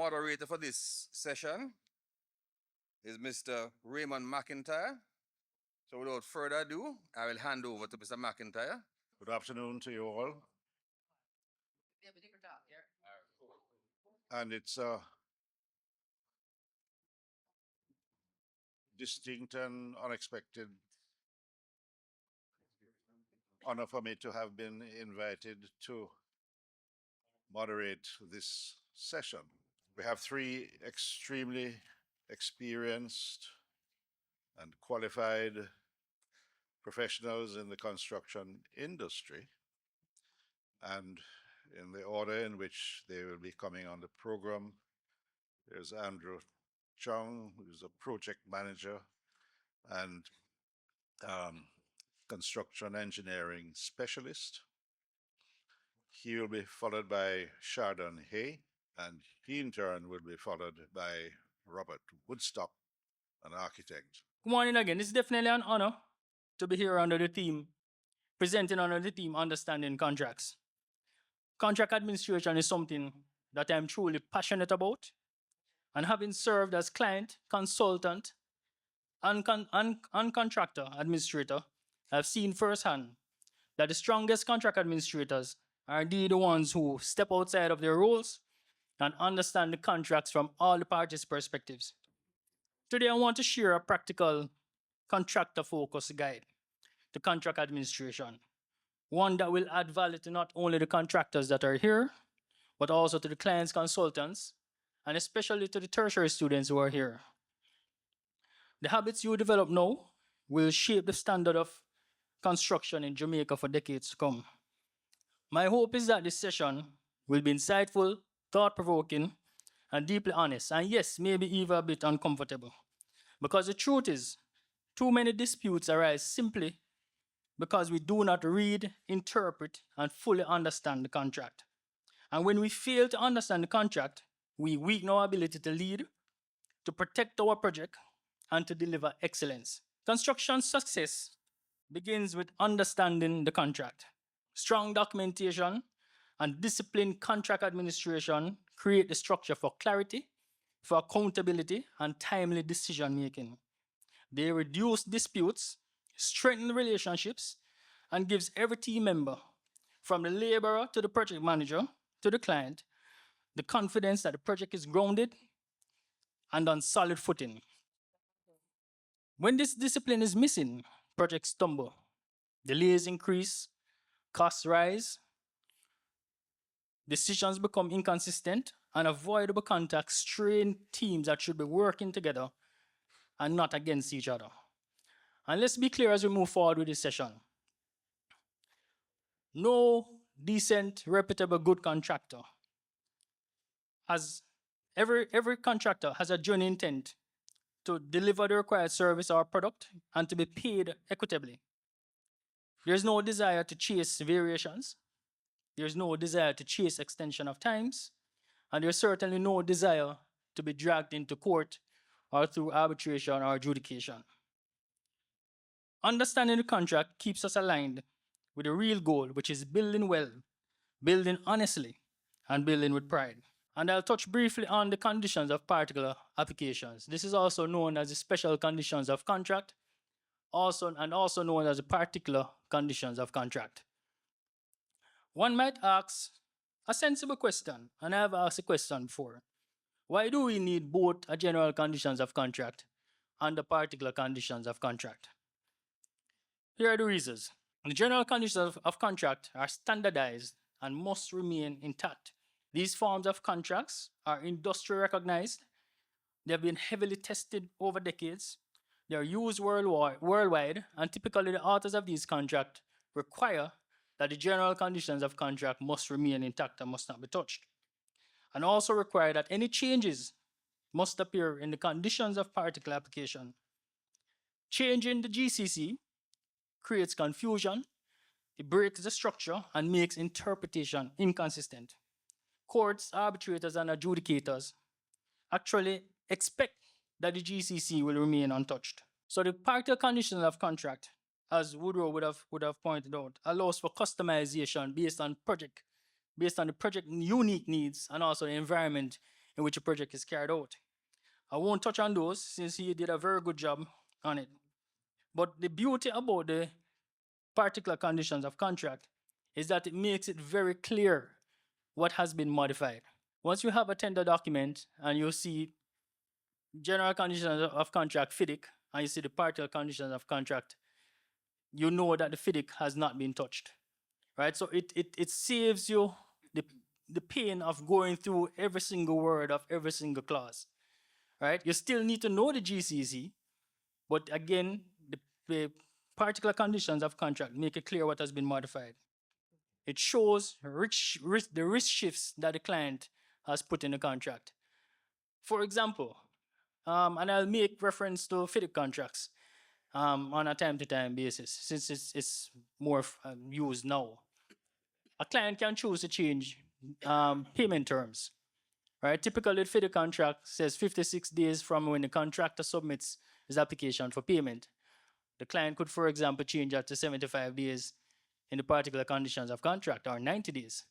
moderator for this session is Mr. Raymond McIntyre. So without further ado, I will hand over to Mr. McIntyre. Good afternoon to you all. And it's a distinct and unexpected honor for me to have been invited to moderate this session. We have three extremely experienced and qualified professionals in the construction industry. And in the order in which they will be coming on the program, there's Andrew Chung, who's a project manager and construction engineering specialist. He will be followed by Shardon Hay, and he in turn will be followed by Robert Woodstock, an architect. Good morning again. It's definitely an honor to be here under the theme, presenting under the theme Understanding Contracts. Contract administration is something that I'm truly passionate about, and having served as client, consultant, and contractor administrator, I've seen firsthand that the strongest contract administrators are indeed the ones who step outside of their roles and understand the contracts from all the parties' perspectives. Today, I want to share a practical contractor-focused guide to contract administration, one that will add value to not only the contractors that are here, but also to the clients, consultants, and especially to the tertiary students who are here. The habits you develop now will shape the standard of construction in Jamaica for decades to come. My hope is that this session will be insightful, thought-provoking, and deeply honest, and yes, maybe even a bit uncomfortable. Because the truth is, too many disputes arise simply because we do not read, interpret, and fully understand the contract. And when we fail to understand the contract, we weaken our ability to lead, to protect our project, and to deliver excellence. Construction success begins with understanding the contract. Strong documentation and disciplined contract administration create the structure for clarity, for accountability, and timely decision making. They reduce disputes, strengthen relationships, and gives every team member, from the laborer to the project manager to the client, the confidence that the project is grounded and on solid footing. When this discipline is missing, projects stumble, delays increase, costs rise, decisions become inconsistent, and avoidable contacts strain teams that should be working together and not against each other. And let's be clear as we move forward with this session. No decent, reputable, good contractor has every contractor has a genuine intent to deliver the required service or product and to be paid equitably. There's no desire to chase variations. There's no desire to chase extension of times. And there's certainly no desire to be dragged into court or through arbitration or adjudication. Understanding the contract keeps us aligned with the real goal, which is building well, building honestly, and building with pride. And I'll touch briefly on the conditions of particular applications. This is also known as the special conditions of contract, also known as the particular conditions of contract. One might ask a sensible question, and I have asked a question before. Why do we need both a general conditions of contract and the particular conditions of contract? Here are the reasons. The general conditions of contract are standardized and must remain intact. These forms of contracts are industrially recognized. They have been heavily tested over decades. They are used worldwide, and typically the authors of these contracts require that the general conditions of contract must remain intact and must not be touched. And also require that any changes must appear in the conditions of particular application. Changing the GCC creates confusion, it breaks the structure, and makes interpretation inconsistent. Courts, arbitrators, and adjudicators actually expect that the GCC will remain untouched. So the particular conditions of contract, as Woodrow would have pointed out, allows for customization based on the project unique needs and also the environment in which a project is carried out. I won't touch on those since he did a very good job on it. But the beauty about the particular conditions of contract is that it makes it very clear what has been modified. Once you have a tender document and you see general conditions of contract FIDIC and you see the particular conditions of contract, you know that the FIDIC has not been touched, right? So it saves you the pain of going through every single word of every single clause, right? You still need to know the GCC, but again, the particular conditions of contract make it clear what has been modified. It shows the risk shifts that the client has put in the contract. For example, and I'll make reference to FIDIC contracts on a time-to-time basis since it's more used now. A client can choose to change payment terms, right? Typically, the FIDIC contract says 56 days from when the contractor submits his application for payment. The client could, for example, change that to 75 days in the particular conditions of contract or 90 days,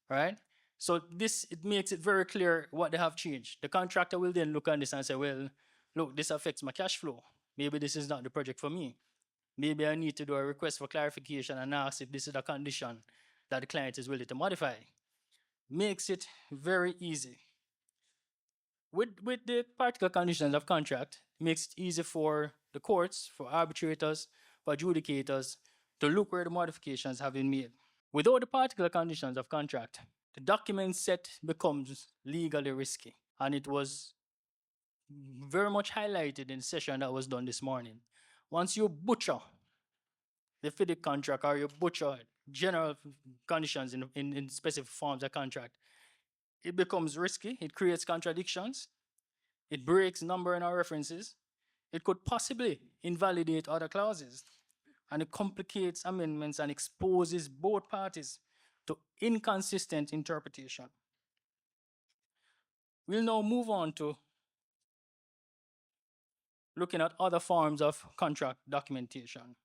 right? So it makes it very clear what they have changed. The contractor will then look at this and say, well, look, this affects my cash flow. Maybe this is not the project for me. Maybe I need to do a request for clarification and ask if this is a condition that the client is willing to modify. Makes it very easy. With the particular conditions of contract, makes it easy for the courts, for arbitrators, for adjudicators to look where the modifications have been made. Without the particular conditions of contract, the document set becomes legally risky. And it was very much highlighted in the session that was done this morning. Once you butcher the FIDIC contract or you butcher general conditions in specific forms of contract, it becomes risky, it creates contradictions, it breaks number in our references, it could possibly invalidate other clauses, and it complicates amendments and exposes both parties to inconsistent interpretation. We'll now move on to looking at other forms of contract documentation.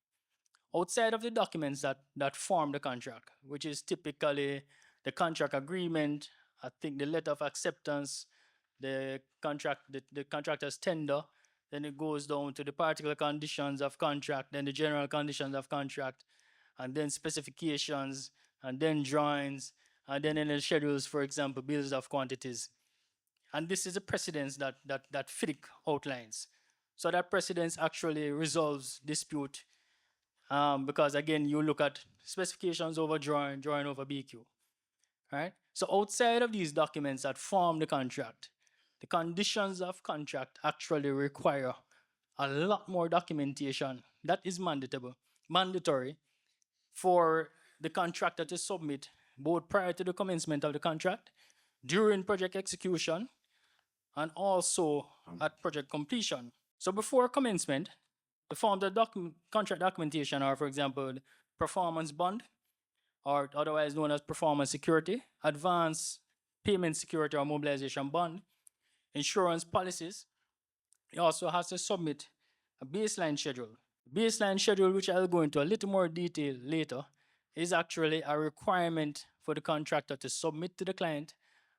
Outside of the documents that form the contract, which is typically the contract agreement, I think the letter of acceptance, the contractor's tender, then it goes down to the particular conditions of contract, then the general conditions of contract, and then specifications, and then drawings, and then in the schedules, for example, bills of quantities. And this is a precedence that FIDIC outlines. So that precedence actually resolves dispute because again, you look at specifications over drawing, drawing over BQ, right? So outside of these documents that form the contract, the conditions of contract actually require a lot more documentation that is mandatory for the contractor to submit both prior to the commencement of the contract, during project execution, and also at project completion. So before commencement, the forms of contract documentation are, for example, performance bond, or otherwise known as performance security, advance payment security or mobilization bond, insurance policies. It also has to submit a baseline schedule. Baseline schedule, which I'll go into a little more detail later, is actually a requirement for the contractor to submit to the client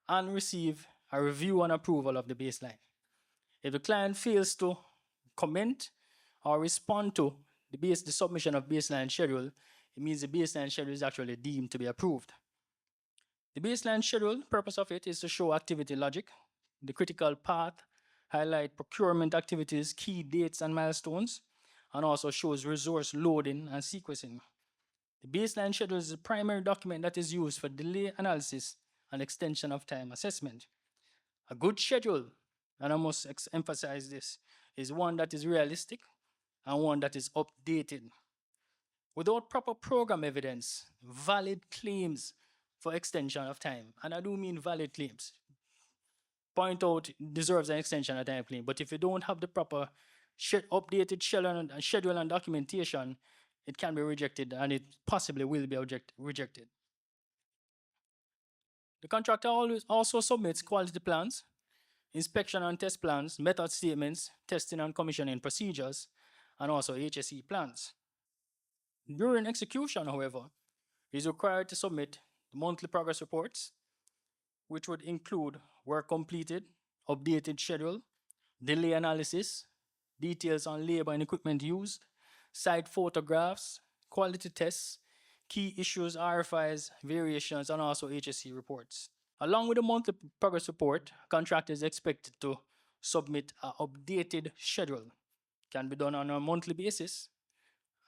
and receive a review and approval of the baseline. If the client fails to comment or respond to the submission of baseline schedule, it means the baseline schedule is actually deemed to be approved. The baseline schedule, purpose of it is to show activity logic, the critical path, highlight procurement activities, key dates and milestones, and also shows resource loading and sequencing. The baseline schedule is the primary document that is used for delay analysis and extension of time assessment. A good schedule, and I must emphasize this, is one that is realistic and one that is updated. Without proper program evidence, valid claims for extension of time, and I do mean valid claims, point out deserves an extension of time claim, but if you don't have the proper updated schedule and documentation, it can be rejected and it possibly will be rejected. The contractor also submits quality plans, inspection and test plans, method statements, testing and commissioning procedures, and also HSE plans. During execution, however, he is required to submit the monthly progress reports, which would include work completed, updated schedule, delay analysis, details on labor and equipment used, site photographs, quality tests, key issues, RFIs, variations, and also HSC reports. Along with the monthly progress report, contractor is expected to submit an updated schedule. Can be done on a monthly basis.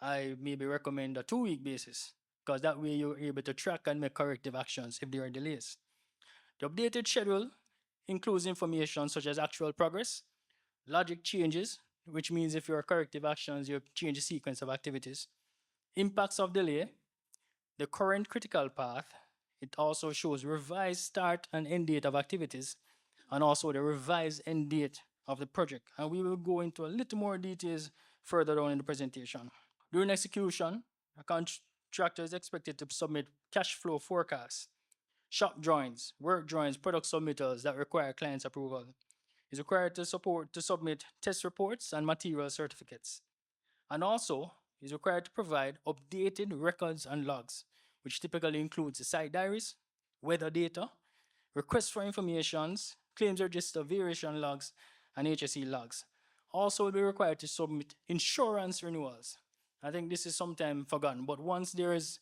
I maybe recommend a 2-week basis because that way you're able to track and make corrective actions if there are delays. The updated schedule includes information such as actual progress, logic changes, which means if your corrective actions, you change the sequence of activities, impacts of delay, the current critical path. It also shows revised start and end date of activities, and also the revised end date of the project. And we will go into a little more details further down in the presentation. During execution, a contractor is expected to submit cash flow forecasts, shop drawings, work drawings, product submittals that require client's approval. Is required to submit test reports and material certificates. And also is required to provide updated records and logs, which typically includes the site diaries, weather data, requests for informations, claims register variation logs, and HSE logs. Also will be required to submit insurance renewals. I think this is sometimes forgotten, but once there is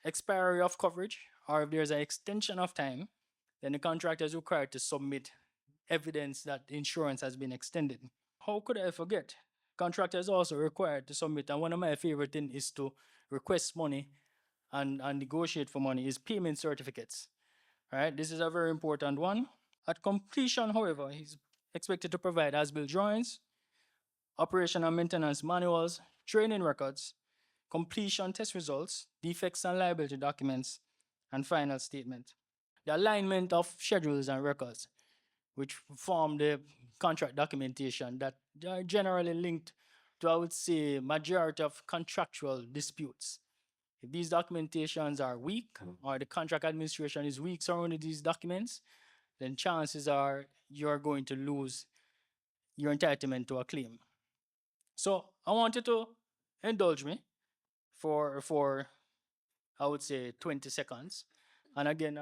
expiry of coverage or if there's an extension of time, then the contractor is required to submit evidence that the insurance has been extended. How could I forget? Contractor is also required to submit, and one of my favorite things is to request money and negotiate for money is payment certificates. All right, this is a very important one. At completion, however, he's expected to provide as-built drawings, operation and maintenance manuals, training records, completion test results, defects and liability documents, and final statement. The alignment of schedules and records, which form the contract documentation that are generally linked to, I would say, majority of contractual disputes. If these documentations are weak or the contract administration is weak surrounding these documents, then chances are you're going to lose your entitlement to a claim. So I want you to indulge me for I would say 20 seconds. And again,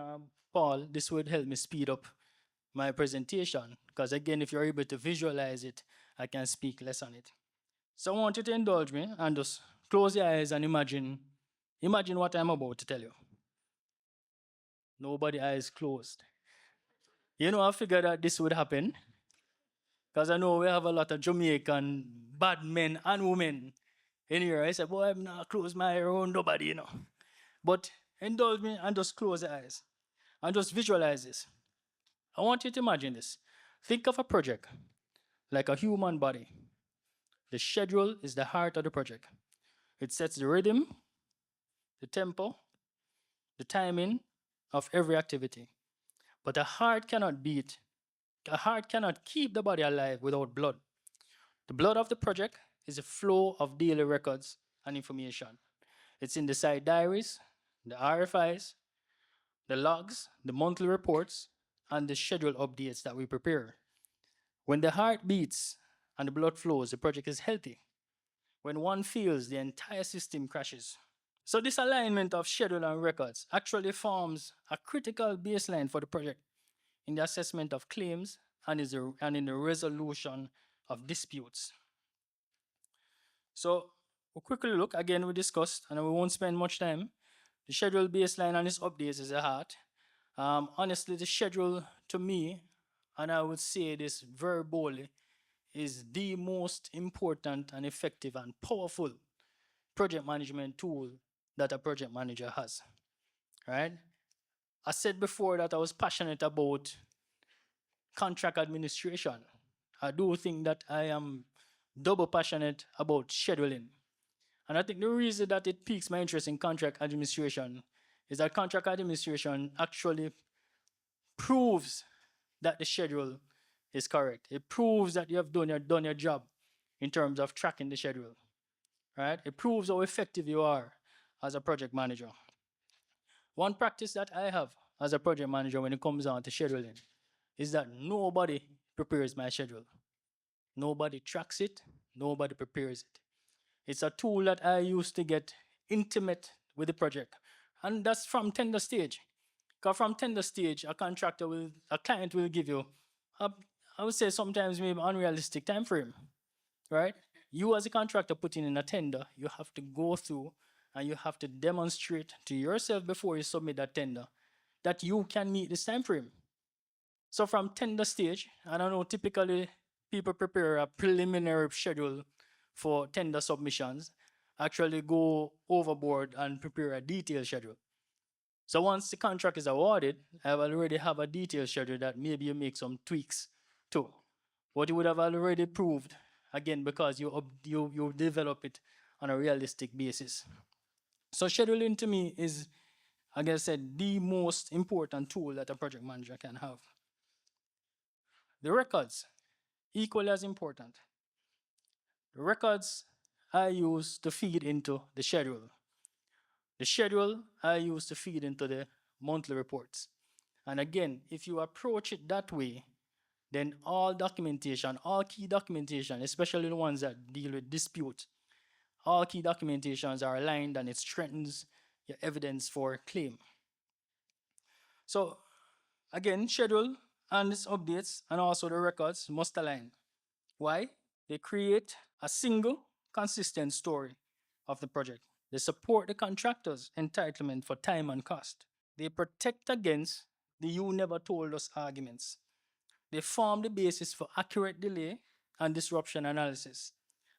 Paul, this would help me speed up my presentation because again, if you're able to visualize it, I can speak less on it. So I want you to indulge me and just close your eyes and imagine what I'm about to tell you. Nobody eyes closed. You know, I figured that this would happen because I know we have a lot of Jamaican bad men and women in here. I said, boy, I'm not close my eye around nobody, you know. But indulge me and just close your eyes and just visualize this. I want you to imagine this. Think of a project like a human body. The schedule is the heart of the project. It sets the rhythm, the tempo, the timing of every activity. But a heart cannot beat, a heart cannot keep the body alive without blood. The blood of the project is a flow of daily records and information. It's in the site diaries, the RFIs, the logs, the monthly reports, and the schedule updates that we prepare. When the heart beats and the blood flows, the project is healthy. When one feels, the entire system crashes. So this alignment of schedule and records actually forms a critical baseline for the project in the assessment of claims and in the resolution of disputes. So we'll quickly look, again we discussed, and we won't spend much time. The schedule baseline and its updates is the heart. Honestly, the schedule to me, and I would say this very boldly, is the most important and effective and powerful project management tool that a project manager has. Right? I said before that I was passionate about contract administration. I do think that I am double passionate about scheduling. And I think the reason that it piques my interest in contract administration is that contract administration actually proves that the schedule is correct. It proves that you have done your job in terms of tracking the schedule. Right? It proves how effective you are as a project manager. One practice that I have as a project manager when it comes down to scheduling is that nobody prepares my schedule. Nobody tracks it, nobody prepares it. It's a tool that I use to get intimate with the project. And that's from tender stage. Because from tender stage, a client will give you, a, I would say sometimes maybe unrealistic time frame, right? You as a contractor putting in a tender, you have to go through and you have to demonstrate to yourself before you submit that tender that you can meet this time frame. So from tender stage, I don't know, typically people prepare a preliminary schedule for tender submissions, actually go overboard and prepare a detailed schedule. So once the contract is awarded, I already have a detailed schedule that maybe you make some tweaks to. What you would have already proved, again, because you develop it on a realistic basis. So scheduling to me is, like I said, the most important tool that a project manager can have. The records, equally as important. The records I use to feed into the schedule. The schedule I use to feed into the monthly reports. And again, if you approach it that way, then all documentation, all key documentation, especially the ones that deal with dispute, all key documentations are aligned and it strengthens your evidence for claim. So again, schedule and its updates and also the records must align. Why? They create a single, consistent story of the project. They support the contractor's entitlement for time and cost. They protect against the you never told us arguments. They form the basis for accurate delay and disruption analysis.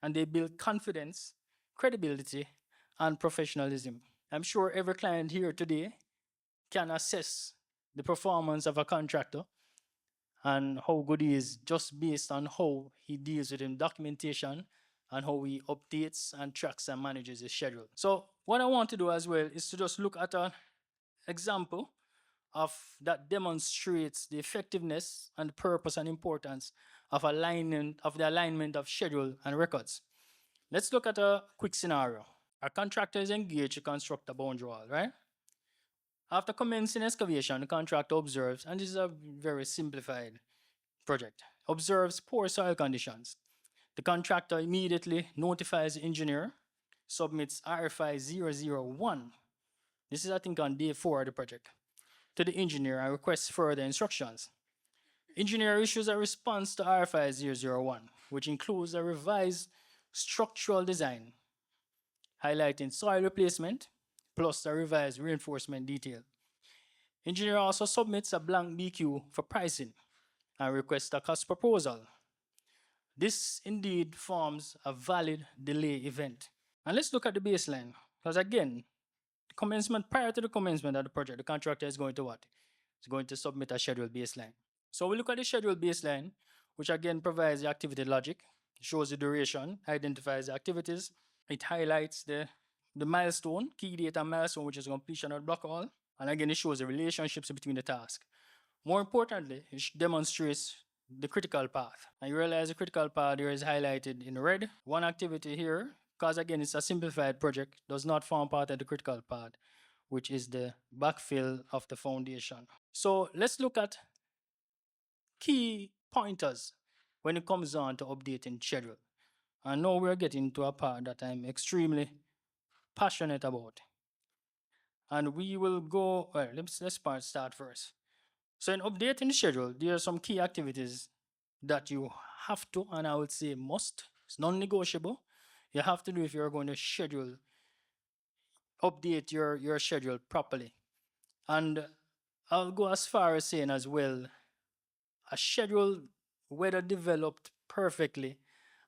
And they build confidence, credibility, and professionalism. I'm sure every client here today can assess the performance of a contractor and how good he is just based on how he deals with his documentation and how he updates and tracks and manages his schedule. So what I want to do as well is to just look at an example of that demonstrates the effectiveness and purpose and importance of the alignment of schedule and records. Let's look at a quick scenario. A contractor is engaged to construct a boundary wall, right? After commencing excavation, the contractor observes, and this is a very simplified project, observes poor soil conditions. The contractor immediately notifies the engineer, submits RFI 001. This is, I think, on day 4 of the project, to the engineer and requests further instructions. Engineer issues a response to RFI 001, which includes a revised structural design, highlighting soil replacement, plus a revised reinforcement detail. Engineer also submits a blank BQ for pricing and requests a cost proposal. This indeed forms a valid delay event. And let's look at the baseline, because again, prior to the commencement of the project, the contractor is going to what? It's going to submit a scheduled baseline. So we look at the scheduled baseline, which again provides the activity logic, shows the duration, identifies the activities, it highlights the milestone, key date and milestone, which is completion of the block wall, and again, it shows the relationships between the tasks. More importantly, it demonstrates the critical path. And you realize the critical path here is highlighted in red. One activity here, because again, it's a simplified project, does not form part of the critical path, which is the backfill of the foundation. So let's look at key pointers when it comes on to updating schedule. And now we're getting to a part that I'm extremely passionate about. And we will go, well, let's start first. So in updating the schedule, there are some key activities that you have to, and I would say must, it's non-negotiable. You have to do if you're going to update your schedule properly. And I'll go as far as saying as well, a schedule, whether developed perfectly,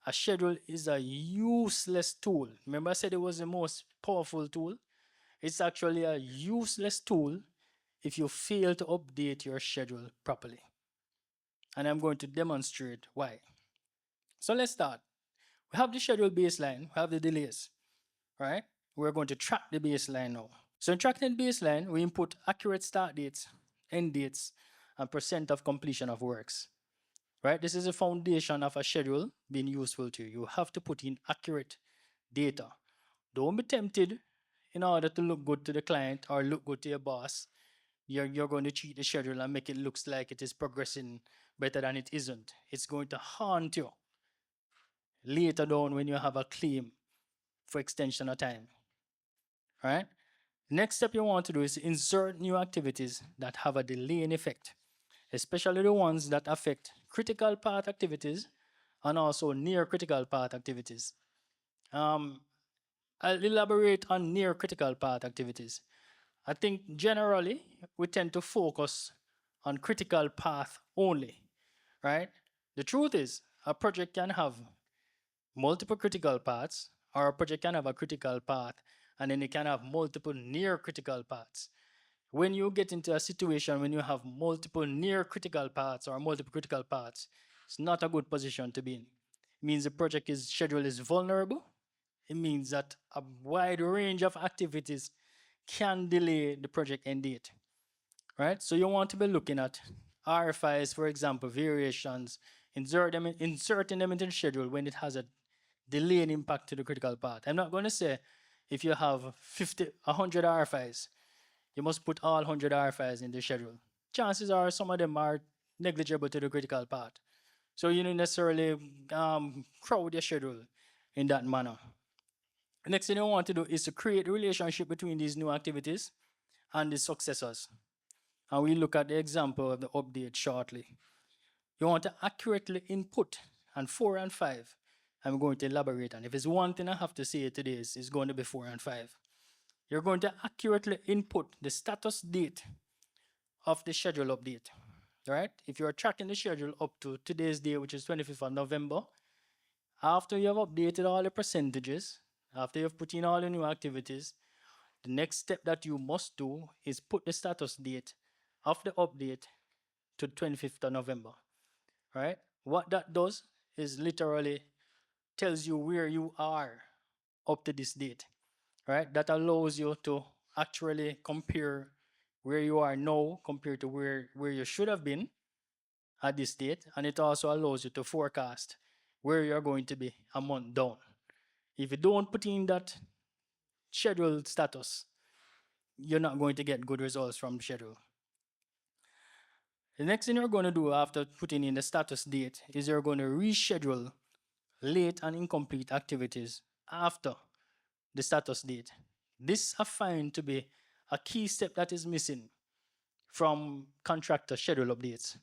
a schedule is a useless tool. Remember I said it was the most powerful tool? It's actually a useless tool if you fail to update your schedule properly. And I'm going to demonstrate why. So let's start. We have the schedule baseline, we have the delays, right? We're going to track the baseline now. So in tracking the baseline, we input accurate start dates, end dates, and percent of completion of works, right? This is a foundation of a schedule being useful to you. You have to put in accurate data. Don't be tempted in order to look good to the client or look good to your boss. You're going to cheat the schedule and make it look like it is progressing better than it isn't. It's going to haunt you later down when you have a claim for extension of time, right? Next step you want to do is insert new activities that have a delaying effect, especially the ones that affect critical path activities and also near critical path activities. I'll elaborate on near critical path activities. I think generally we tend to focus on critical path only, right? The truth is, a project can have multiple critical paths, or a project can have a critical path, and then it can have multiple near critical paths. When you get into a situation when you have multiple near critical paths or multiple critical paths, it's not a good position to be in. It means the schedule is vulnerable. It means that a wide range of activities can delay the project end date, right? So you want to be looking at RFIs, for example, variations, inserting them into the schedule when it has a delaying impact to the critical path. I'm not going to say if you have 100 RFIs, you must put all 100 RFIs in the schedule. Chances are some of them are negligible to the critical path. So you don't necessarily crowd your schedule in that manner. Next thing you want to do is to create a relationship between these new activities and the successors. And we look at the example of the update shortly. You want to accurately input, and 4 and 5, I'm going to elaborate on. If it's one thing I have to say today, it's going to be 4 and 5. You're going to accurately input the status date of the schedule update, right? If you're tracking the schedule up to today's day, which is 25th of November, after you have updated all the percentages, after you've put in all the new activities, the next step that you must do is put the status date of the update to 25th of November, right? What that does is literally tells you where you are up to this date, right? That allows you to actually compare where you are now compared to where you should have been at this date. And it also allows you to forecast where you're going to be a month down. If you don't put in that scheduled status, you're not going to get good results from the schedule. The next thing you're going to do after putting in the status date is you're going to reschedule late and incomplete activities after the status date. This I find to be a key step that is missing from contractor schedule updates.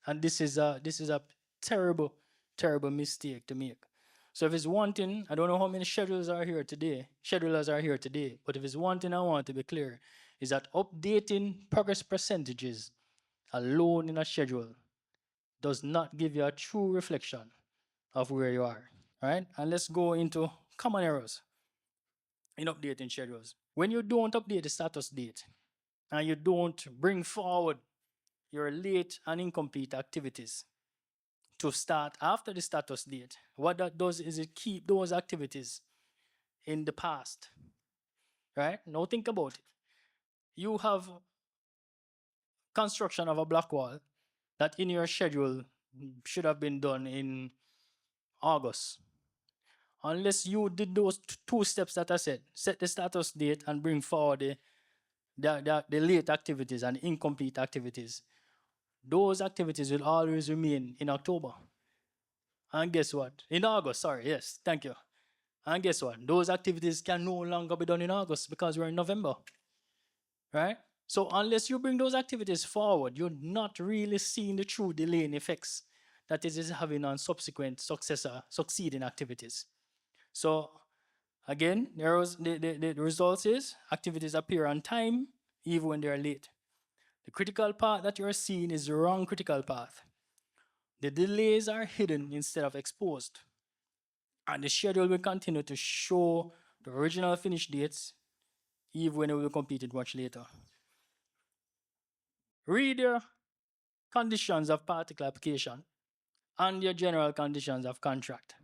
And this is a terrible, terrible mistake to make. So if it's one thing, I don't know how many schedulers are here today, but if it's one thing I want to be clear, is that updating progress percentages alone in a schedule does not give you a true reflection of where you are, right? And let's go into common errors in updating schedules. When you don't update the status date and you don't bring forward your late and incomplete activities to start after the status date, what that does is it keep those activities in the past, right? Now think about it. You have construction of a block wall that in your schedule should have been done in August. Unless you did those two steps that I said, set the status date and bring forward the late activities and incomplete activities, those activities will always remain in October. And guess what? In August, sorry, yes, thank you. And guess what? Those activities can no longer be done in August because we're in November, right? So unless you bring those activities forward, you're not really seeing the true delaying effects that it is having on subsequent succeeding activities. So again, the results is activities appear on time even when they're late. The critical path that you're seeing is the wrong critical path. The delays are hidden instead of exposed. And the schedule will continue to show the original finish dates even when it will be completed much later. Read your conditions of particle application and your general conditions of contract.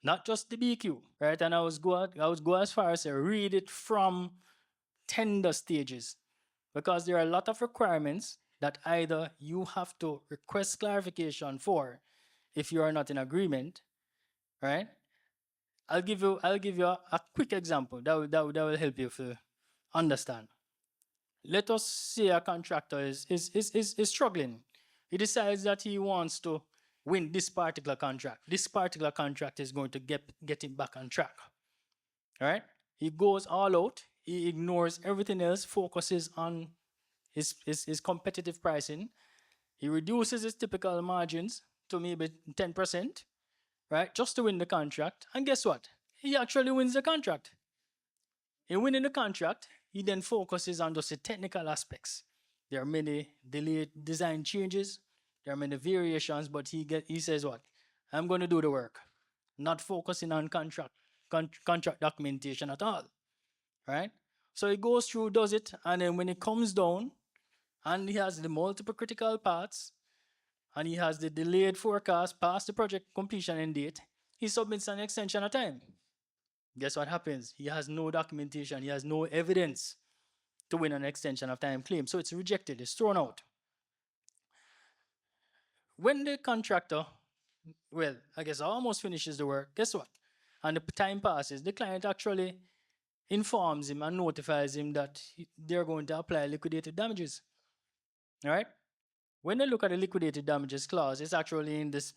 Not just the BQ, right? And I was go as far as to read it from tender stages, because there are a lot of requirements that either you have to request clarification for if you are not in agreement, right? I'll give you a quick example that will help you to understand. Let us say a contractor is struggling. He decides that he wants to win this particular contract. This particular contract is going to get him back on track. All right? He goes all out. He ignores everything else, focuses on his competitive pricing. He reduces his typical margins to maybe 10%, right? Just to win the contract. And guess what? He actually wins the contract. In winning the contract, he then focuses on just the technical aspects. There are many delayed design changes, there are many variations, but he says what? I'm going to do the work, not focusing on contract documentation at all, right? So he goes through, does it, and then when it comes down, and he has the multiple critical parts, and he has the delayed forecast past the project completion end date, he submits an extension of time. Guess what happens? He has no documentation, he has no evidence to win an extension of time claim. So it's rejected, it's thrown out. When the contractor, well, I guess almost finishes the work, guess what? And the time passes, the client actually informs him and notifies him that they're going to apply liquidated damages. All right? When they look at the liquidated damages clause, it's actually in this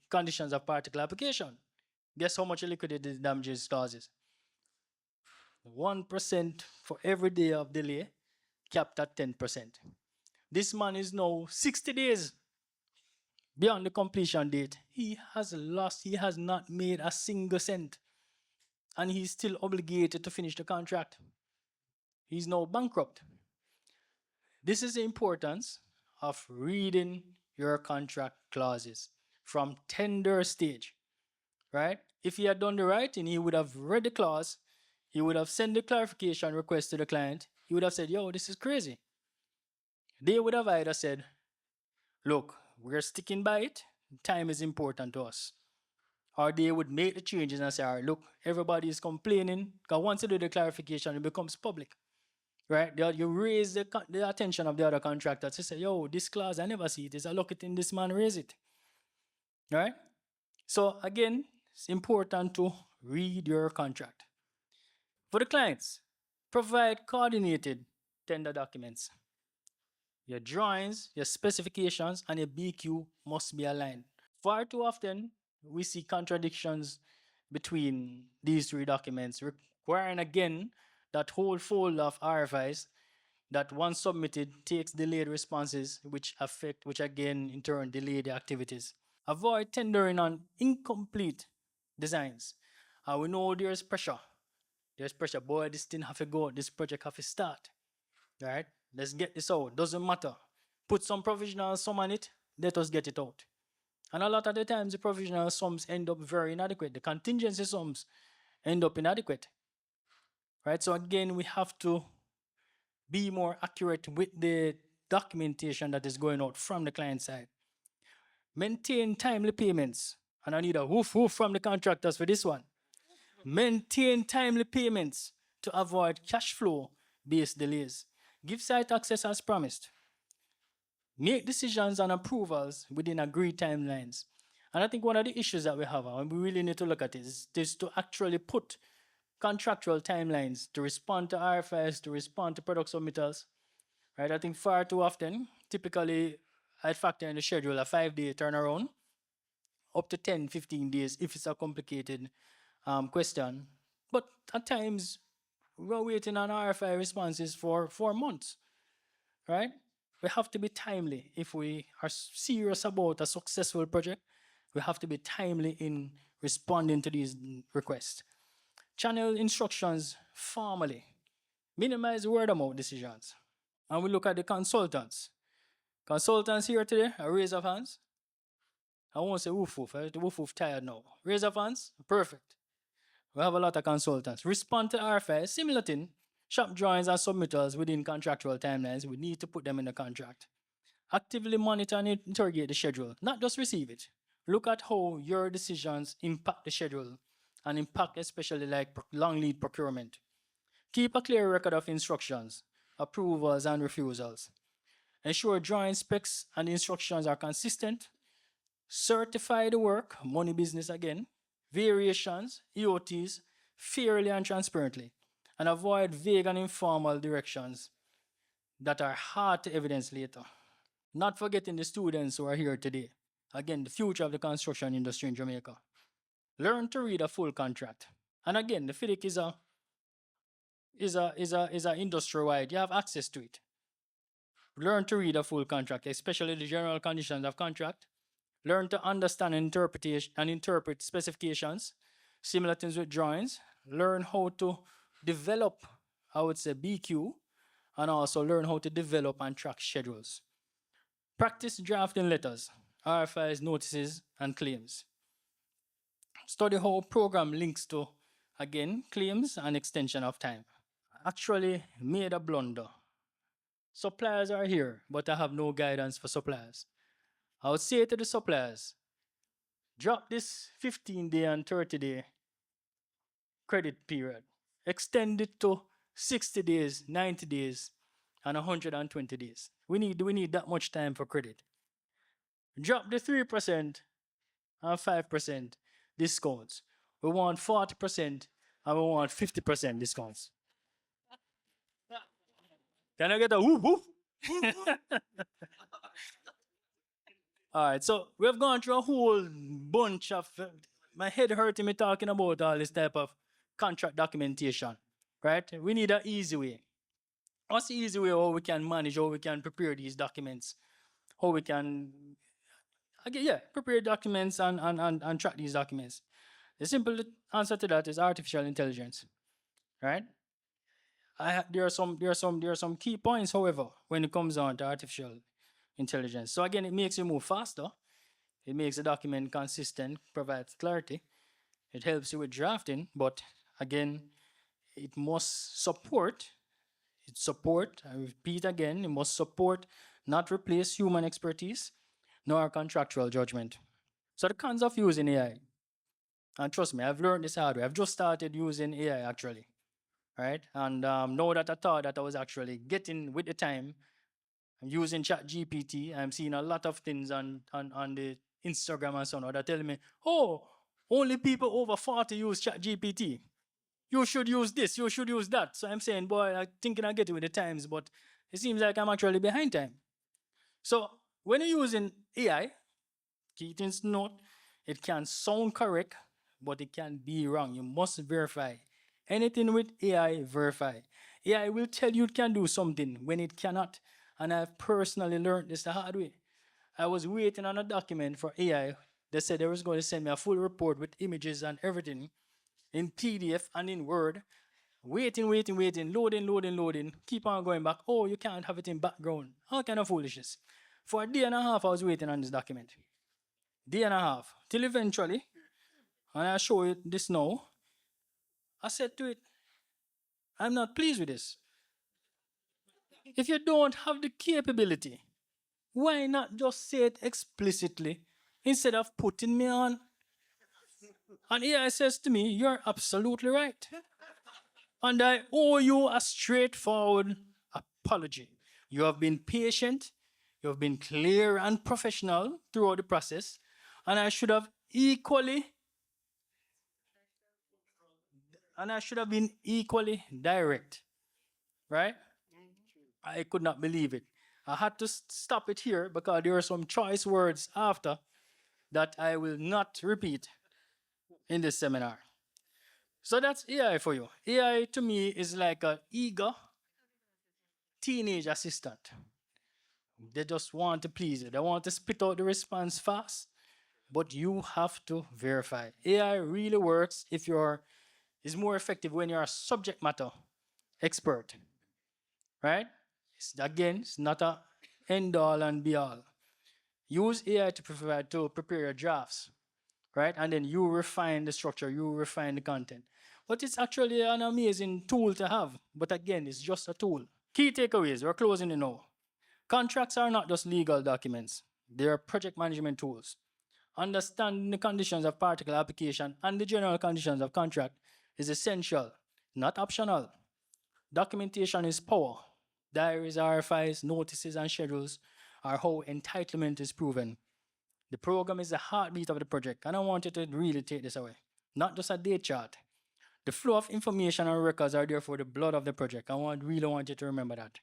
conditions of particular application. Guess how much a liquidated damages clause is? 1% for every day of delay, capped at 10%. This man is now 60 days beyond the completion date. He has lost, he has not made a single cent, and he's still obligated to finish the contract. He's now bankrupt. This is the importance of reading your contract clauses from tender stage, right? If he had done the right thing, he would have read the clause, he would have sent the clarification request to the client, he would have said, yo, this is crazy. They would have either said, look, we're sticking by it, time is important to us. Or they would make the changes and say, all right, look, everybody is complaining, because once you do the clarification, it becomes public, right? You raise the attention of the other contractors to say, yo, this clause, I never see it. Is I look it in this man, raise it, right? So again, it's important to read your contract. For the clients, provide coordinated tender documents. Your drawings, your specifications, and your BQ must be aligned. Far too often, we see contradictions between these three documents, requiring again that whole folder of RFIs that once submitted takes delayed responses, which again in turn delay the activities. Avoid tendering on incomplete designs. We know there's pressure. There's pressure. Boy, this thing have to go. This project have to start. Right? Let's get this out. Doesn't matter. Put some provisional sum on it. Let us get it out. And a lot of the times, the provisional sums end up very inadequate. The contingency sums end up inadequate. Right? So again, we have to be more accurate with the documentation that is going out from the client side. Maintain timely payments. And I need a woof woof from the contractors for this one. Maintain timely payments to avoid cash flow based delays. Give site access as promised. Make decisions and approvals within agreed timelines. And I think one of the issues that we have, and we really need to look at is to actually put contractual timelines to respond to RFIs, to respond to product submittals. Right? I think far too often, typically, I'd factor in the schedule a 5-day turnaround, up to 10, 15 days if it's a complicated question. But at times, we're waiting on RFI responses for 4 months, right? We have to be timely. If we are serious about a successful project, we have to be timely in responding to these requests. Channel instructions formally. Minimize word of mouth decisions. And we look at the consultants. Consultants here today, a raise of hands. I won't say woof woof. The woof woof tired now. Raise of hands, perfect. We have a lot of consultants. Respond to RFI, similar thing. Shop drawings and submittals within contractual timelines. We need to put them in the contract. Actively monitor and interrogate the schedule, not just receive it. Look at how your decisions impact the schedule and impact especially like long lead procurement. Keep a clear record of instructions, approvals, and refusals. Ensure drawing specs and instructions are consistent. Certify the work, money business again, variations, EOTs, fairly and transparently, and avoid vague and informal directions that are hard to evidence later. Not forgetting the students who are here today. Again, the future of the construction industry in Jamaica. Learn to read a full contract. And again, the FIDIC is a industry wide. You have access to it. Learn to read a full contract, especially the general conditions of contract. Learn to understand and interpret specifications, similar things with drawings. Learn how to develop, I would say, BQ, and also learn how to develop and track schedules. Practice drafting letters, RFIs, notices, and claims. Study how program links to, again, claims and extension of time. Actually made a blunder. Suppliers are here, but I have no guidance for suppliers. I would say to the suppliers, drop this 15-day and 30-day credit period. Extend it to 60 days, 90 days, and 120 days. We need that much time for credit. Drop the 3% and 5% discounts. We want 40% and we want 50% discounts. Can I get a whoop whoop? All right, so we've gone through a whole bunch of. My head hurting me talking about all this type of contract documentation, right? We need an easy way. What's the easy way how we can manage, how we can prepare these documents, how we can, again, yeah, prepare documents and track these documents? The simple answer to that is artificial intelligence, right? There are some key points, however, when it comes on to artificial intelligence. So again, it makes you move faster. It makes the document consistent, provides clarity. It helps you with drafting, but again, it must support. I repeat again, it must support, not replace human expertise, nor contractual judgment. So the cons of using AI, and trust me, I've learned this hard way. I've just started using AI actually, right? And now that I thought that I was actually getting with the time, I'm using Chat GPT. I'm seeing a lot of things on the Instagram and so on that tell me, oh, only people over 40 use Chat GPT. You should use this, you should use that. So I'm saying, boy, I'm thinking I get it with the times, but it seems like I'm actually behind time. So when you're using AI, key things to note, it can sound correct, but it can be wrong. You must verify. Anything with AI, verify. AI will tell you it can do something when it cannot. And I've personally learned this the hard way. I was waiting on a document for AI. They said they was going to send me a full report with images and everything in PDF and in Word. Waiting, loading. Keep on going back. Oh, you can't have it in background. All kind of foolishness. For a day and a half, I was waiting on this document. Day and a half. Till eventually, and I show you this now, I said to it, I'm not pleased with this. If you don't have the capability, why not just say it explicitly instead of putting me on? And AI says to me, you're absolutely right. And I owe you a straightforward apology. You have been patient, you have been clear and professional throughout the process, and I should have been equally direct, right? I could not believe it. I had to stop it here because there are some choice words after that I will not repeat in this seminar. So that's AI for you. AI to me is like an eager teenage assistant. They just want to please you. They want to spit out the response fast, but you have to verify. AI really works is more effective when you're a subject matter expert, right? It's not a end all and be all. Use AI to prepare your drafts, right? And then you refine the structure, you refine the content. But it's actually an amazing tool to have. But again, it's just a tool. Key takeaways, we're closing it now. Contracts are not just legal documents, they are project management tools. Understanding the conditions of particular application and the general conditions of contract is essential, not optional. Documentation is power. Diaries, RFIs, notices, and schedules are how entitlement is proven. The program is the heartbeat of the project, and I want you to really take this away. Not just a date chart. The flow of information and records are therefore the blood of the project. Really want you to remember that.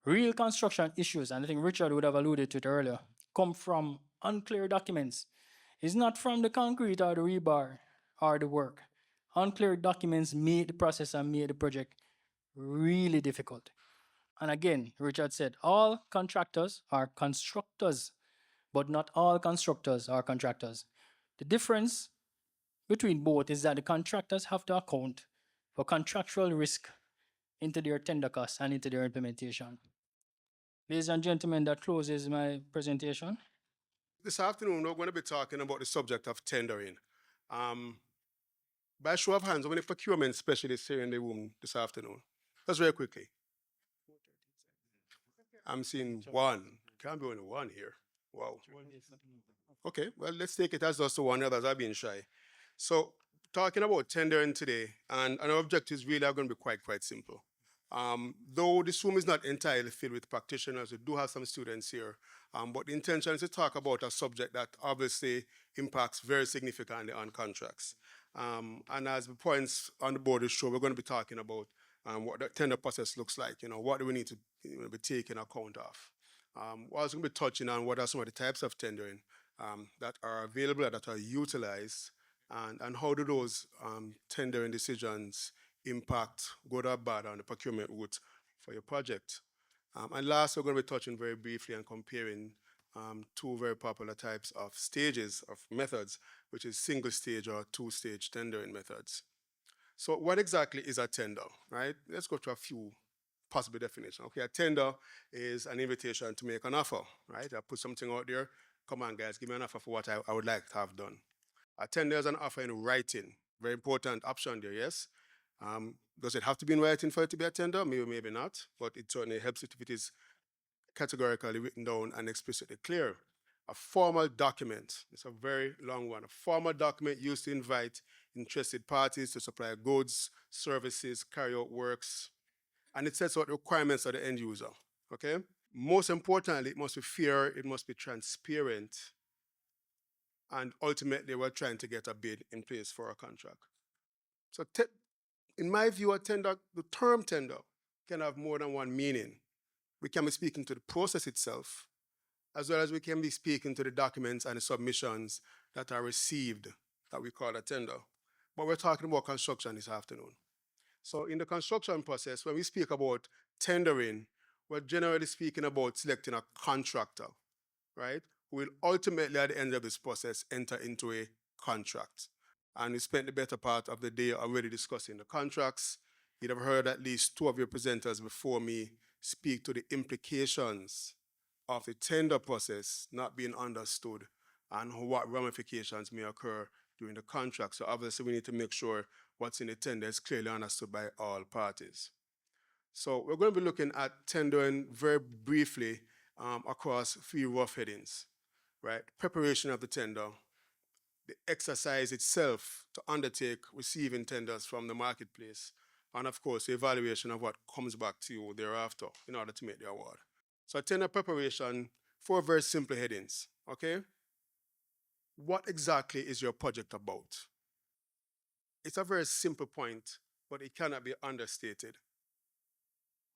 Real construction issues, and I think Richard would have alluded to it earlier, come from unclear documents. It's not from the concrete or the rebar or the work. Unclear documents made the process and made the project really difficult. And again, Richard said all contractors are constructors, but not all constructors are contractors. The difference between both is that the contractors have to account for contractual risk into their tender costs and into their implementation. Ladies and gentlemen, that closes my presentation. This afternoon, we're going to be talking about the subject of tendering. By show of hands, how many procurement specialists here in the room this afternoon? Just very quickly. I'm seeing one. Can't be only one here. Wow. Okay, well, let's take it as just one. Others are being shy. So, talking about tendering today, and our objectives really are going to be quite simple. Though this room is not entirely filled with practitioners, we do have some students here. But the intention is to talk about a subject that obviously impacts very significantly on contracts. And as the points on the board show, we're going to be talking about what the tender process looks like. What do we need to be taking account of? We're also going to be touching on what are some of the types of tendering that are available, that are utilized, and how do those tendering decisions impact, good or bad, on the procurement route for your project. And last, we're going to be touching very briefly and comparing two very popular types of stages of methods, which is single stage or two-stage tendering methods. So what exactly is a tender, right? Let's go to a few possible definitions. Okay, a tender is an invitation to make an offer, right? I put something out there. Come on, guys, give me an offer for what I would like to have done. A tender is an offer in writing. Very important option there, yes? Does it have to be in writing for it to be a tender? Maybe, maybe not, but it certainly helps if it is categorically written down and explicitly clear. A formal document, it's a very long one. A formal document used to invite interested parties to supply goods, services, carry out works, and it sets out the requirements of the end user, okay? Most importantly, it must be fair, it must be transparent, and ultimately we're trying to get a bid in place for a contract. So in my view, a tender, the term tender can have more than one meaning. We can be speaking to the process itself, as well as we can be speaking to the documents and the submissions that are received that we call a tender. But we're talking about construction this afternoon. So in the construction process, when we speak about tendering, we're generally speaking about selecting a contractor, right? Who will ultimately, at the end of this process, enter into a contract. And we spent the better part of the day already discussing the contracts. You'd have heard at least two of your presenters before me speak to the implications of the tender process not being understood and what ramifications may occur during the contract. So obviously we need to make sure what's in the tender is clearly understood by all parties. So we're going to be looking at tendering very briefly across three rough headings, right? Preparation of the tender, the exercise itself to undertake receiving tenders from the marketplace, and of course, the evaluation of what comes back to you thereafter in order to make the award. So tender preparation, four very simple headings, okay? What exactly is your project about? It's a very simple point, but it cannot be understated.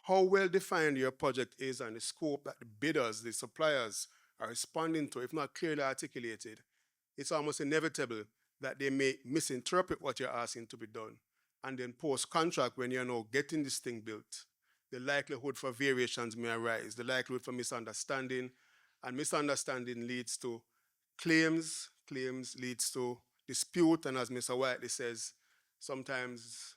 How well defined your project is and the scope that the bidders, the suppliers are responding to, if not clearly articulated, it's almost inevitable that they may misinterpret what you're asking to be done. And then post-contract, when you're now getting this thing built, the likelihood for variations may arise, the likelihood for misunderstanding, and misunderstanding leads to claims, claims leads to dispute, and as Mr. Whiteley says, sometimes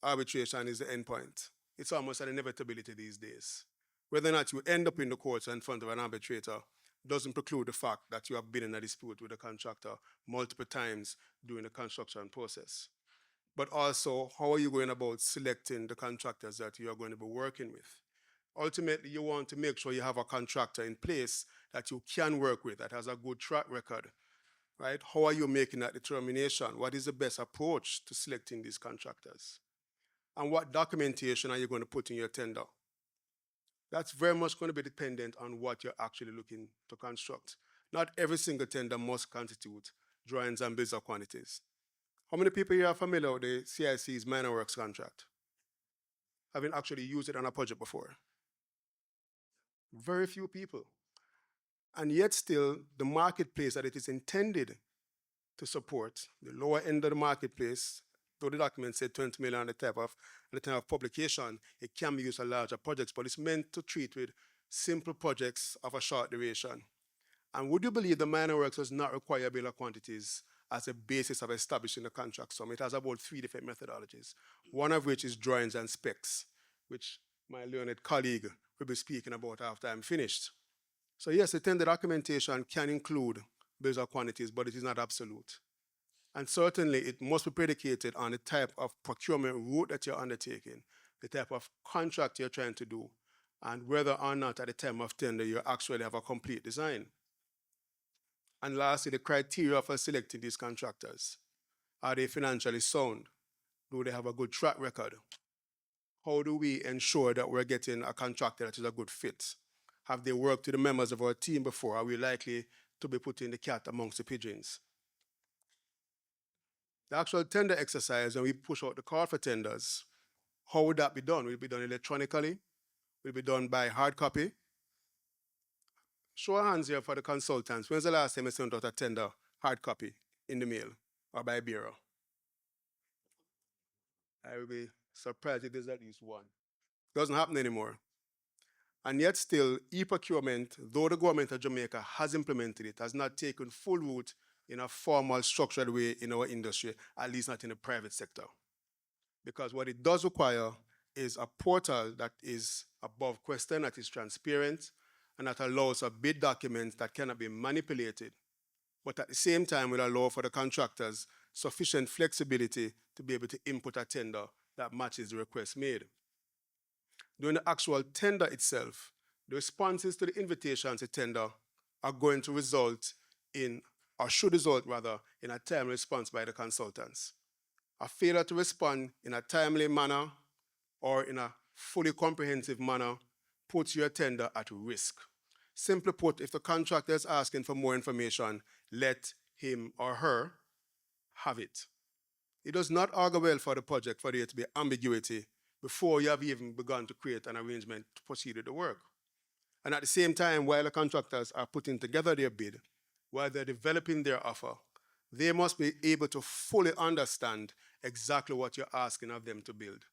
arbitration is the end point. It's almost an inevitability these days. Whether or not you end up in the courts in front of an arbitrator doesn't preclude the fact that you have been in a dispute with the contractor multiple times during the construction process. But also, how are you going about selecting the contractors that you are going to be working with? Ultimately, you want to make sure you have a contractor in place that you can work with, that has a good track record, right? How are you making that determination? What is the best approach to selecting these contractors? And what documentation are you going to put in your tender? That's very much going to be dependent on what you're actually looking to construct. Not every single tender must constitute drawings and bills of quantities. How many people here are familiar with the CIC's minor works contract? Having actually used it on a project before? Very few people. And yet still, the marketplace that it is intended to support, the lower end of the marketplace, though the document said 20 million at the time of publication, it can be used for larger projects, but it's meant to treat with simple projects of a short duration. And would you believe the minor works does not require bill of quantities as a basis of establishing the contract sum? It has about 3 different methodologies, one of which is drawings and specs, which my learned colleague will be speaking about after I'm finished. So yes, the tender documentation can include bills of quantities, but it is not absolute. And certainly it must be predicated on the type of procurement route that you're undertaking, the type of contract you're trying to do, and whether or not at the time of tender you actually have a complete design. And lastly, the criteria for selecting these contractors. Are they financially sound? Do they have a good track record? How do we ensure that we're getting a contractor that is a good fit? Have they worked with the members of our team before? Are we likely to be putting the cat amongst the pigeons? The actual tender exercise, when we push out the call for tenders, how would that be done? Will it be done electronically? Will it be done by hard copy? Show of hands here for the consultants. When's the last time you sent out a tender hard copy in the mail or by bureau? I will be surprised if there's at least one. Doesn't happen anymore. And yet still, e-procurement, though the government of Jamaica has implemented it, has not taken full root in a formal, structured way in our industry, at least not in the private sector. Because what it does require is a portal that is above question, that is transparent, and that allows a bid document that cannot be manipulated, but at the same time will allow for the contractors sufficient flexibility to be able to input a tender that matches the request made. During the actual tender itself, the responses to the invitation to tender are going to result in, or should result rather, in a timely response by the consultants. A failure to respond in a timely manner or in a fully comprehensive manner puts your tender at risk. Simply put, if the contractor is asking for more information, let him or her have it. It does not augur well for the project for there to be ambiguity before you have even begun to create an arrangement to proceed with the work. And at the same time, while the contractors are putting together their bid, while they're developing their offer, they must be able to fully understand exactly what you're asking of them to build.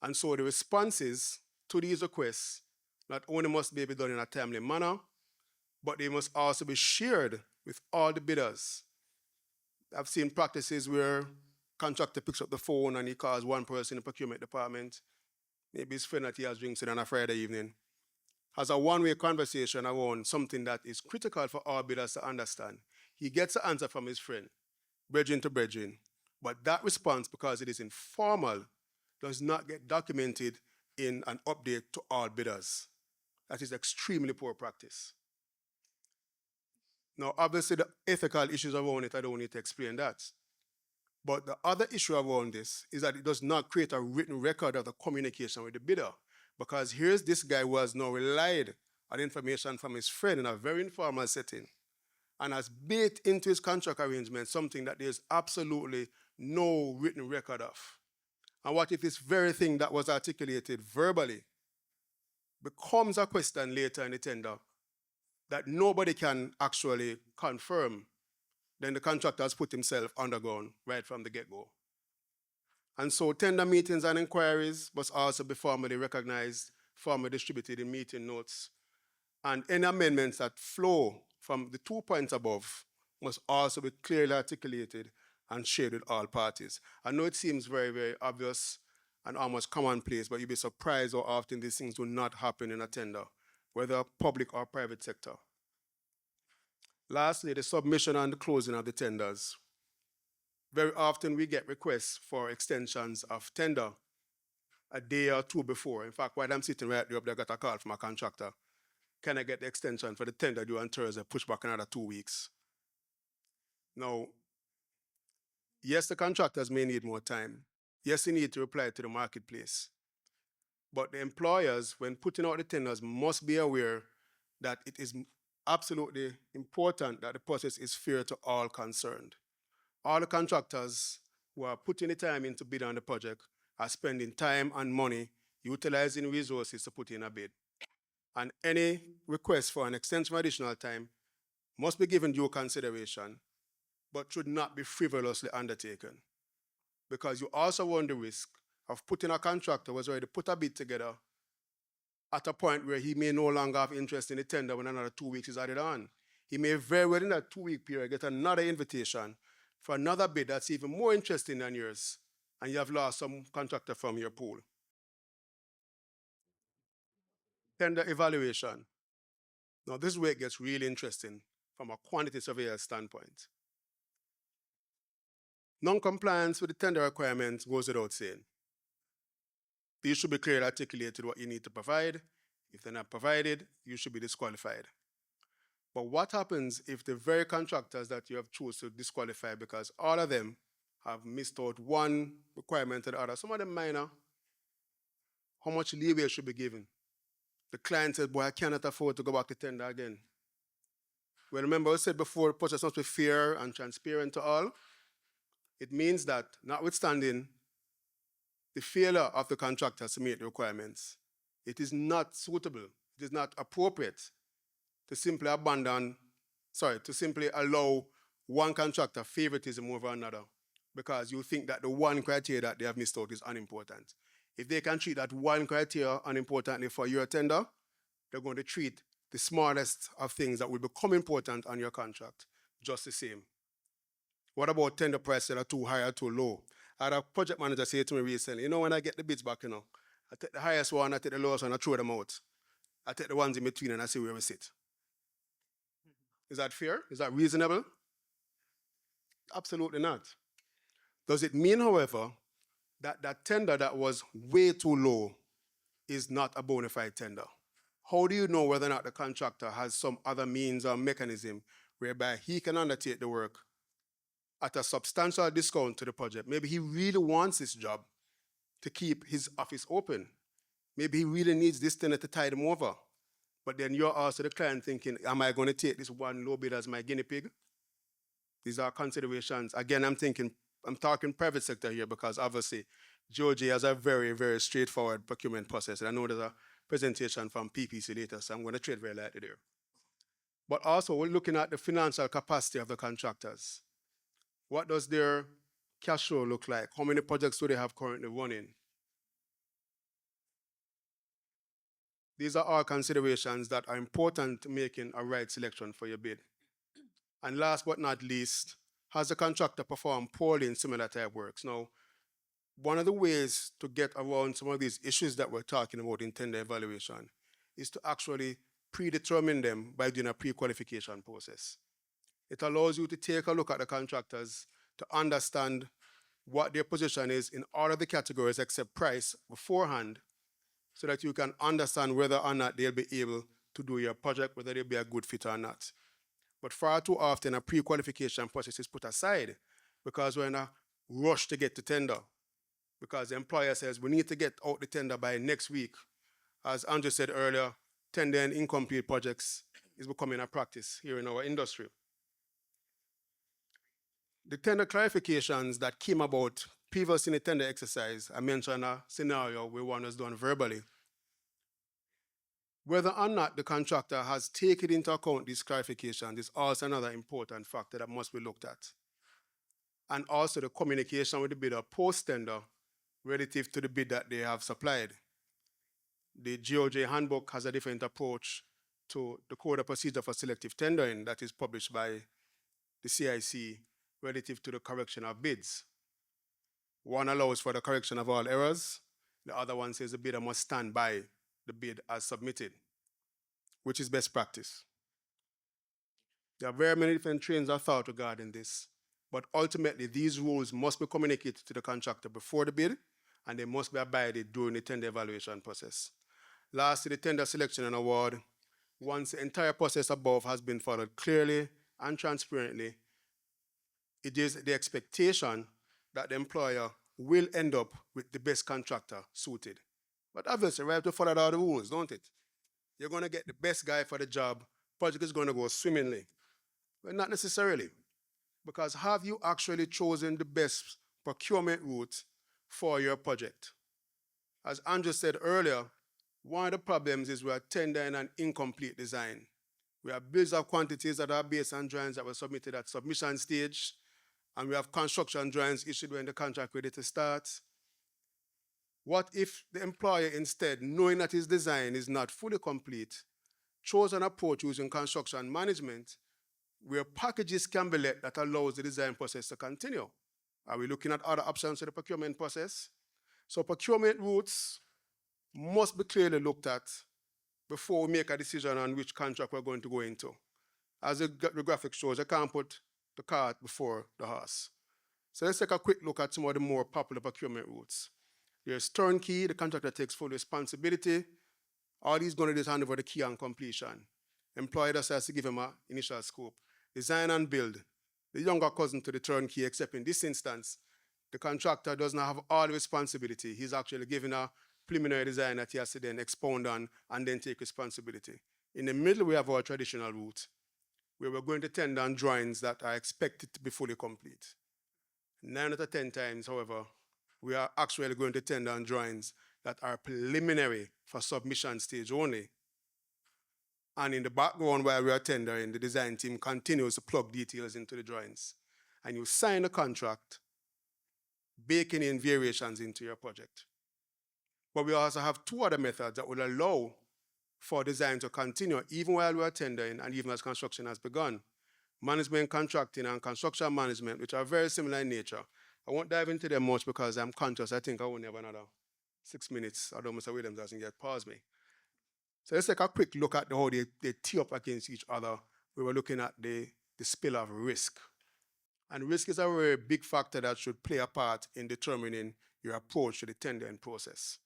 And so the responses to these requests not only must be done in a timely manner, but they must also be shared with all the bidders. I've seen practices where contractor picks up the phone and he calls one person in the procurement department, maybe his friend that he has drinks with on a Friday evening, has a one-way conversation around something that is critical for all bidders to understand. He gets an answer from his friend, brethren to brethren, but that response, because it is informal, does not get documented in an update to all bidders. That is extremely poor practice. Now, obviously, the ethical issues around it, I don't need to explain that. But the other issue around this is that it does not create a written record of the communication with the bidder. Because here's this guy who has now relied on information from his friend in a very informal setting and has baked into his contract arrangement something that there's absolutely no written record of. And what if this very thing that was articulated verbally becomes a question later in the tender that nobody can actually confirm? Then the contractor has put himself underground right from the get-go. And so tender meetings and inquiries must also be formally recognized, formally distributed in meeting notes. And any amendments that flow from the 2 points above must also be clearly articulated and shared with all parties. I know it seems very, very obvious and almost commonplace, but you'll be surprised how often these things do not happen in a tender, whether public or private sector. Lastly, the submission and the closing of the tenders. Very often we get requests for extensions of tender a day or two before. In fact, while I'm sitting right up there, I got a call from a contractor. Can I get the extension for the tender due on Thursday, push back another 2 weeks? Now, yes, the contractors may need more time. Yes, they need to reply to the marketplace. But the employers, when putting out the tenders, must be aware that it is absolutely important that the process is fair to all concerned. All the contractors who are putting the time into bid on the project are spending time and money utilizing resources to put in a bid. And any request for an extension of additional time must be given due consideration, but should not be frivolously undertaken. because you also run the risk of putting a contractor who has already put a bid together at a point where he may no longer have interest in the tender when another 2 weeks is added on. He may very well in that 2 week period get another invitation for another bid that's even more interesting than yours, and you have lost some contractor from your pool. Tender evaluation. Now this is where it gets really interesting from a quantity surveyor standpoint. Non-compliance with the tender requirements goes without saying. These should be clearly articulated what you need to provide. If they're not provided, you should be disqualified. But what happens if the very contractors that you have chosen to disqualify because all of them have missed out one requirement or the other, some of them minor, how much leeway should be given? The client said, boy, I cannot afford to go back to tender again. Well, remember I said before, the process must be fair and transparent to all. It means that notwithstanding the failure of the contractors to meet the requirements, it is not suitable, it is not appropriate to simply allow one contractor favoritism over another because you think that the one criteria that they have missed out is unimportant. If they can treat that one criteria unimportantly for your tender, they're going to treat the smallest of things that will become important on your contract just the same. What about tender prices that are too high or too low? I had a project manager say to me recently, when I get the bids back, I take the highest one, I take the lowest one, I throw them out. I take the ones in between and I see where we sit. Is that fair? Is that reasonable? Absolutely not. Does it mean, however, that that tender that was way too low is not a bona fide tender? How do you know whether or not the contractor has some other means or mechanism whereby he can undertake the work at a substantial discount to the project? Maybe he really wants this job to keep his office open. Maybe he really needs this tender to tide him over. But then you're also the client thinking, am I going to take this one low bid as my guinea pig? These are considerations. Again, I'm talking private sector here because obviously GOJ has a very, very straightforward procurement process. And I know there's a presentation from PPC later, so I'm going to tread very lightly there. But also, we're looking at the financial capacity of the contractors. What does their cash flow look like? How many projects do they have currently running? These are all considerations that are important to making a right selection for your bid. And last but not least, has the contractor performed poorly in similar type works? Now, one of the ways to get around some of these issues that we're talking about in tender evaluation is to actually predetermine them by doing a pre-qualification process. It allows you to take a look at the contractors to understand what their position is in all of the categories except price beforehand, so that you can understand whether or not they'll be able to do your project, whether they'll be a good fit or not. But far too often, a pre-qualification process is put aside because we're in a rush to get to tender, because the employer says we need to get out the tender by next week. As Andrew said earlier, tender and incomplete projects is becoming a practice here in our industry. The tender clarifications that came about previously in the tender exercise, I mentioned a scenario where one was done verbally. Whether or not the contractor has taken into account these clarifications is also another important factor that must be looked at. And also the communication with the bidder post-tender relative to the bid that they have supplied. The GOJ handbook has a different approach to the Code of Procedure for Selective Tendering that is published by the CIC relative to the correction of bids. One allows for the correction of all errors. The other one says the bidder must stand by the bid as submitted, which is best practice. There are very many different trains of thought regarding this, but ultimately these rules must be communicated to the contractor before the bid, and they must be abided during the tender evaluation process. Lastly, the tender selection and award. Once the entire process above has been followed clearly and transparently, it is the expectation that the employer will end up with the best contractor suited. But obviously, we have to follow all the rules, don't it? You're going to get the best guy for the job, project is going to go swimmingly. Well, not necessarily, because have you actually chosen the best procurement route for your project? As Andrew said earlier, one of the problems is we are tendering an incomplete design. We have bills of quantities that are based on drawings that were submitted at submission stage, and we have construction drawings issued when the contract ready to start. What if the employer instead, knowing that his design is not fully complete, chose an approach using construction management where packages can be let that allows the design process to continue? Are we looking at other options for the procurement process? So procurement routes must be clearly looked at before we make a decision on which contract we're going to go into. As the graphic shows, I can't put the cart before the horse. So let's take a quick look at some of the more popular procurement routes. There's turnkey, the contractor takes full responsibility. All he's going to do is hand over the key on completion. Employer just has to give him an initial scope. Design and build, the younger cousin to the turnkey, except in this instance, the contractor does not have all the responsibility. He's actually given a preliminary design that he has to then expound on and then take responsibility. In the middle, we have our traditional route, where we're going to tender on drawings that are expected to be fully complete. 9 out of 10 times, however, we are actually going to tender on drawings that are preliminary for submission stage only. And in the background while we are tendering, the design team continues to plug details into the drawings. And you sign a contract, baking in variations into your project. But we also have 2 other methods that will allow for design to continue even while we are tendering and even as construction has begun. Management contracting and construction management, which are very similar in nature. I won't dive into them much because I'm conscious I think I only have another 6 minutes, although Mr. Williams doesn't yet pause me. So let's take a quick look at how they tee up against each other. We were looking at the spill of risk. And risk is a very big factor that should play a part in determining your approach to the tendering process.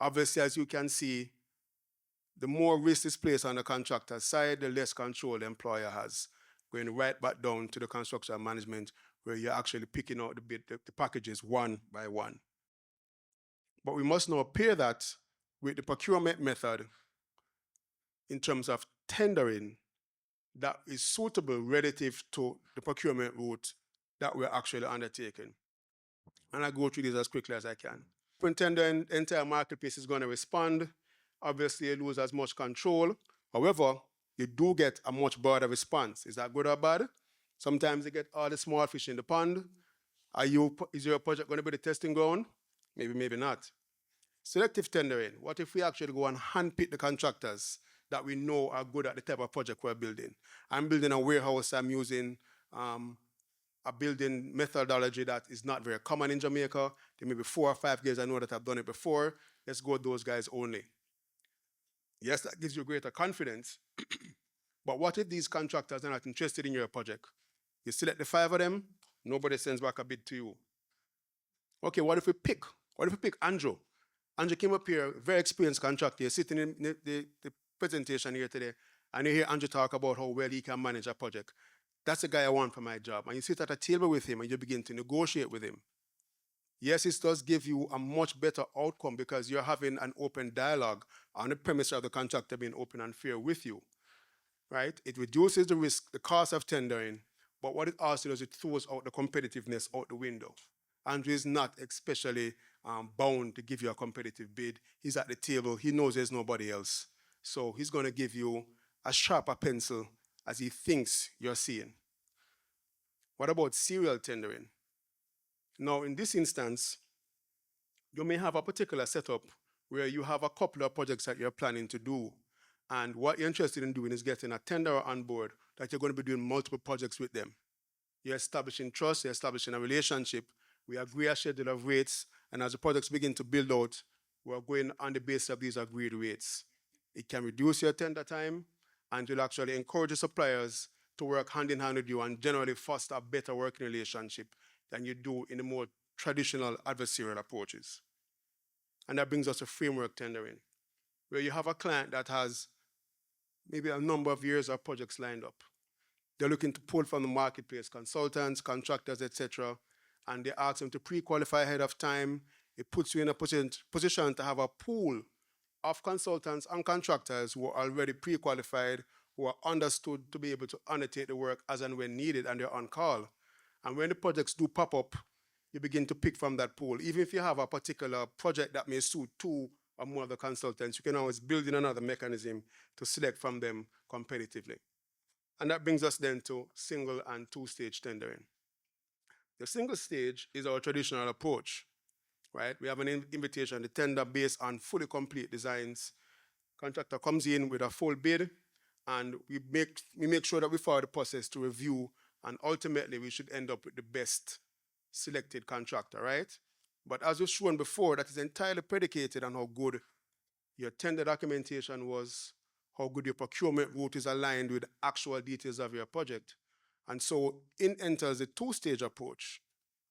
Obviously, as you can see, the more risk is placed on the contractor's side, the less control the employer has, going right back down to the construction management where you're actually picking out the packages one by one. But we must now pair that with the procurement method in terms of tendering that is suitable relative to the procurement route that we're actually undertaking. And I go through this as quickly as I can. When tendering, the entire marketplace is going to respond. Obviously, you lose as much control. However, you do get a much broader response. Is that good or bad? Sometimes you get all the small fish in the pond. Is your project going to be the testing ground? Maybe, maybe not. Selective tendering. What if we actually go and handpick the contractors that we know are good at the type of project we're building? I'm building a warehouse. I'm using a building methodology that is not very common in Jamaica. There may be 4 or 5 guys I know that have done it before. Let's go with those guys only. Yes, that gives you greater confidence. But what if these contractors are not interested in your project? You select the 5 of them, nobody sends back a bid to you. Okay, what if we pick Andrew? Andrew came up here, very experienced contractor, sitting in the presentation here today, and you hear Andrew talk about how well he can manage a project. That's the guy I want for my job. And you sit at a table with him and you begin to negotiate with him. Yes, it does give you a much better outcome because you're having an open dialogue on the premise of the contractor being open and fair with you, right? It reduces the risk, the cost of tendering, but what it also does, it throws out the competitiveness out the window. Andrew is not especially bound to give you a competitive bid. He's at the table. He knows there's nobody else. So he's going to give you a sharper pencil as he thinks you're seeing. What about serial tendering? Now, in this instance, you may have a particular setup where you have a couple of projects that you're planning to do. And what you're interested in doing is getting a tenderer on board that you're going to be doing multiple projects with them. You're establishing trust, you're establishing a relationship. We agree a schedule of rates. And as the projects begin to build out, we're going on the basis of these agreed rates. It can reduce your tender time, and you'll actually encourage the suppliers to work hand in hand with you and generally foster a better working relationship than you do in the more traditional adversarial approaches. And that brings us to framework tendering, where you have a client that has maybe a number of years of projects lined up. They're looking to pull from the marketplace consultants, contractors, etc., and they ask them to pre-qualify ahead of time. It puts you in a position to have a pool of consultants and contractors who are already pre-qualified, who are understood to be able to undertake the work as and when needed, and they're on call. And when the projects do pop up, you begin to pick from that pool. Even if you have a particular project that may suit 2 or more of the consultants, you can always build in another mechanism to select from them competitively. And that brings us then to single and 2-stage tendering. The single stage is our traditional approach, right? We have an invitation, the tender based on fully complete designs. Contractor comes in with a full bid, and we make sure that we follow the process to review, and ultimately we should end up with the best selected contractor, right? But as we've shown before, that is entirely predicated on how good your tender documentation was, how good your procurement route is aligned with actual details of your project. And so in enters a two-stage approach,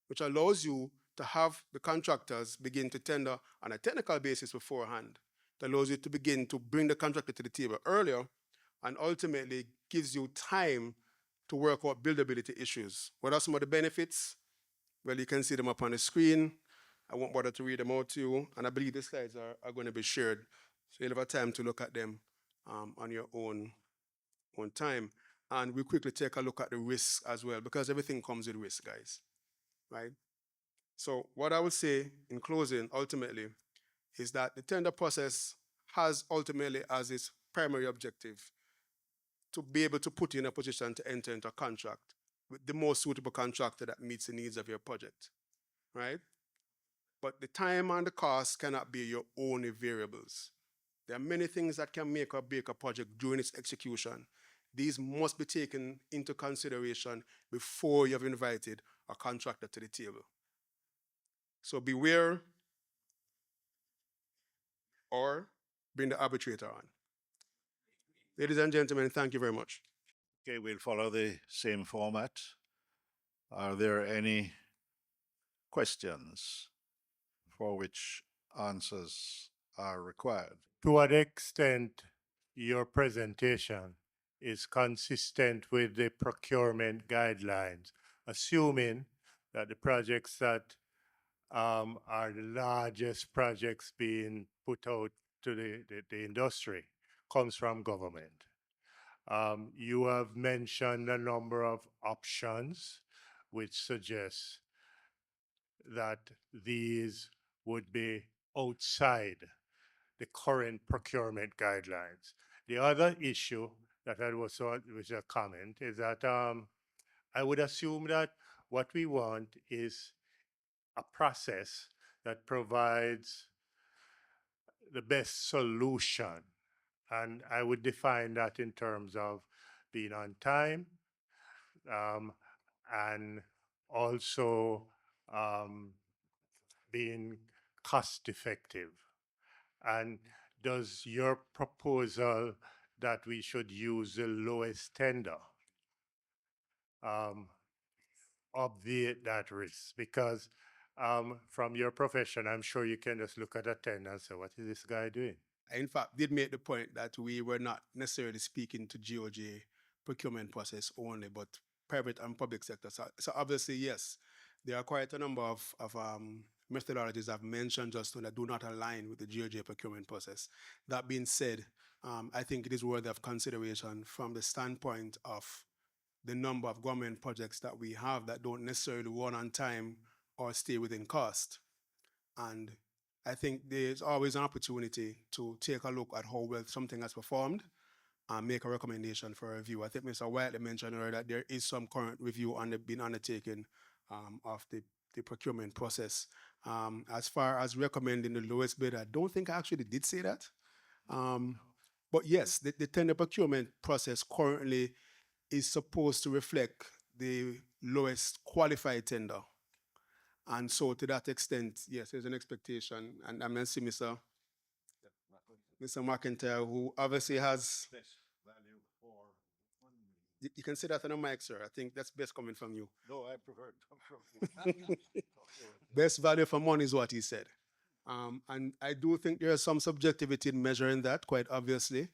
which allows you to have the contractors begin to tender on a technical basis beforehand. It allows you to begin to bring the contractor to the table earlier, and ultimately gives you time to work out buildability issues. What are some of the benefits? Well, you can see them up on the screen. I won't bother to read them out to you, and I believe the slides are going to be shared, so you'll have time to look at them on your own time. And we quickly take a look at the risks as well, because everything comes with risk, guys, right? So what I would say in closing, ultimately, is that the tender process has ultimately as its primary objective to be able to put you in a position to enter into a contract with the most suitable contractor that meets the needs of your project, right? But the time and the cost cannot be your only variables. There are many things that can make or break a project during its execution. These must be taken into consideration before you have invited a contractor to the table. So beware or bring the arbitrator on. Ladies and gentlemen, thank you very much. Okay, we'll follow the same format. Are there any questions for which answers are required? To what extent your presentation is consistent with the procurement guidelines, assuming that the projects that are the largest projects being put out to the industry comes from government. You have mentioned a number of options which suggest that these would be outside the current procurement guidelines. The other issue that I also was a comment is that I would assume that what we want is a process that provides the best solution. And I would define that in terms of being on time and also being cost effective. And does your proposal that we should use the lowest tender obviate that risk? Because from your profession, I'm sure you can just look at a tender and say, what is this guy doing? I, in fact, did make the point that we were not necessarily speaking to GOJ procurement process only, but private and public sector. So obviously, yes, there are quite a number of methodologies I've mentioned just now that do not align with the GOJ procurement process. That being said, I think it is worthy of consideration from the standpoint of the number of government projects that we have that don't necessarily run on time or stay within cost. And I think there's always an opportunity to take a look at how well something has performed and make a recommendation for review. I think Mr. Whiteley mentioned earlier that there is some current review being undertaken of the procurement process. As far as recommending the lowest bid, I don't think I actually did say that. But yes, the tender procurement process currently is supposed to reflect the lowest qualified tender. And so to that extent, yes, there's an expectation. And I'm going to see Mr. McIntyre, who obviously has, you can say that on the mic, sir. I think that's best coming from you. No, I prefer it come from Best value for money is what he said. And I do think there is some subjectivity in measuring that, quite obviously.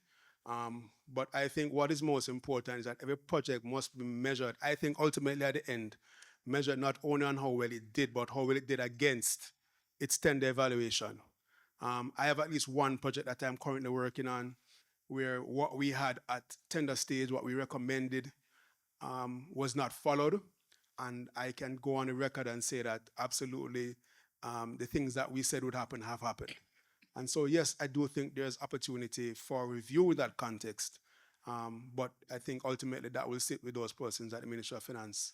But I think what is most important is that every project must be measured, I think ultimately at the end, measured not only on how well it did, but how well it did against its tender evaluation. I have at least one project that I'm currently working on where what we had at tender stage, what we recommended, was not followed. And I can go on the record and say that absolutely the things that we said would happen have happened. And so, yes, I do think there's opportunity for review in that context. But I think ultimately that will sit with those persons at the Ministry of Finance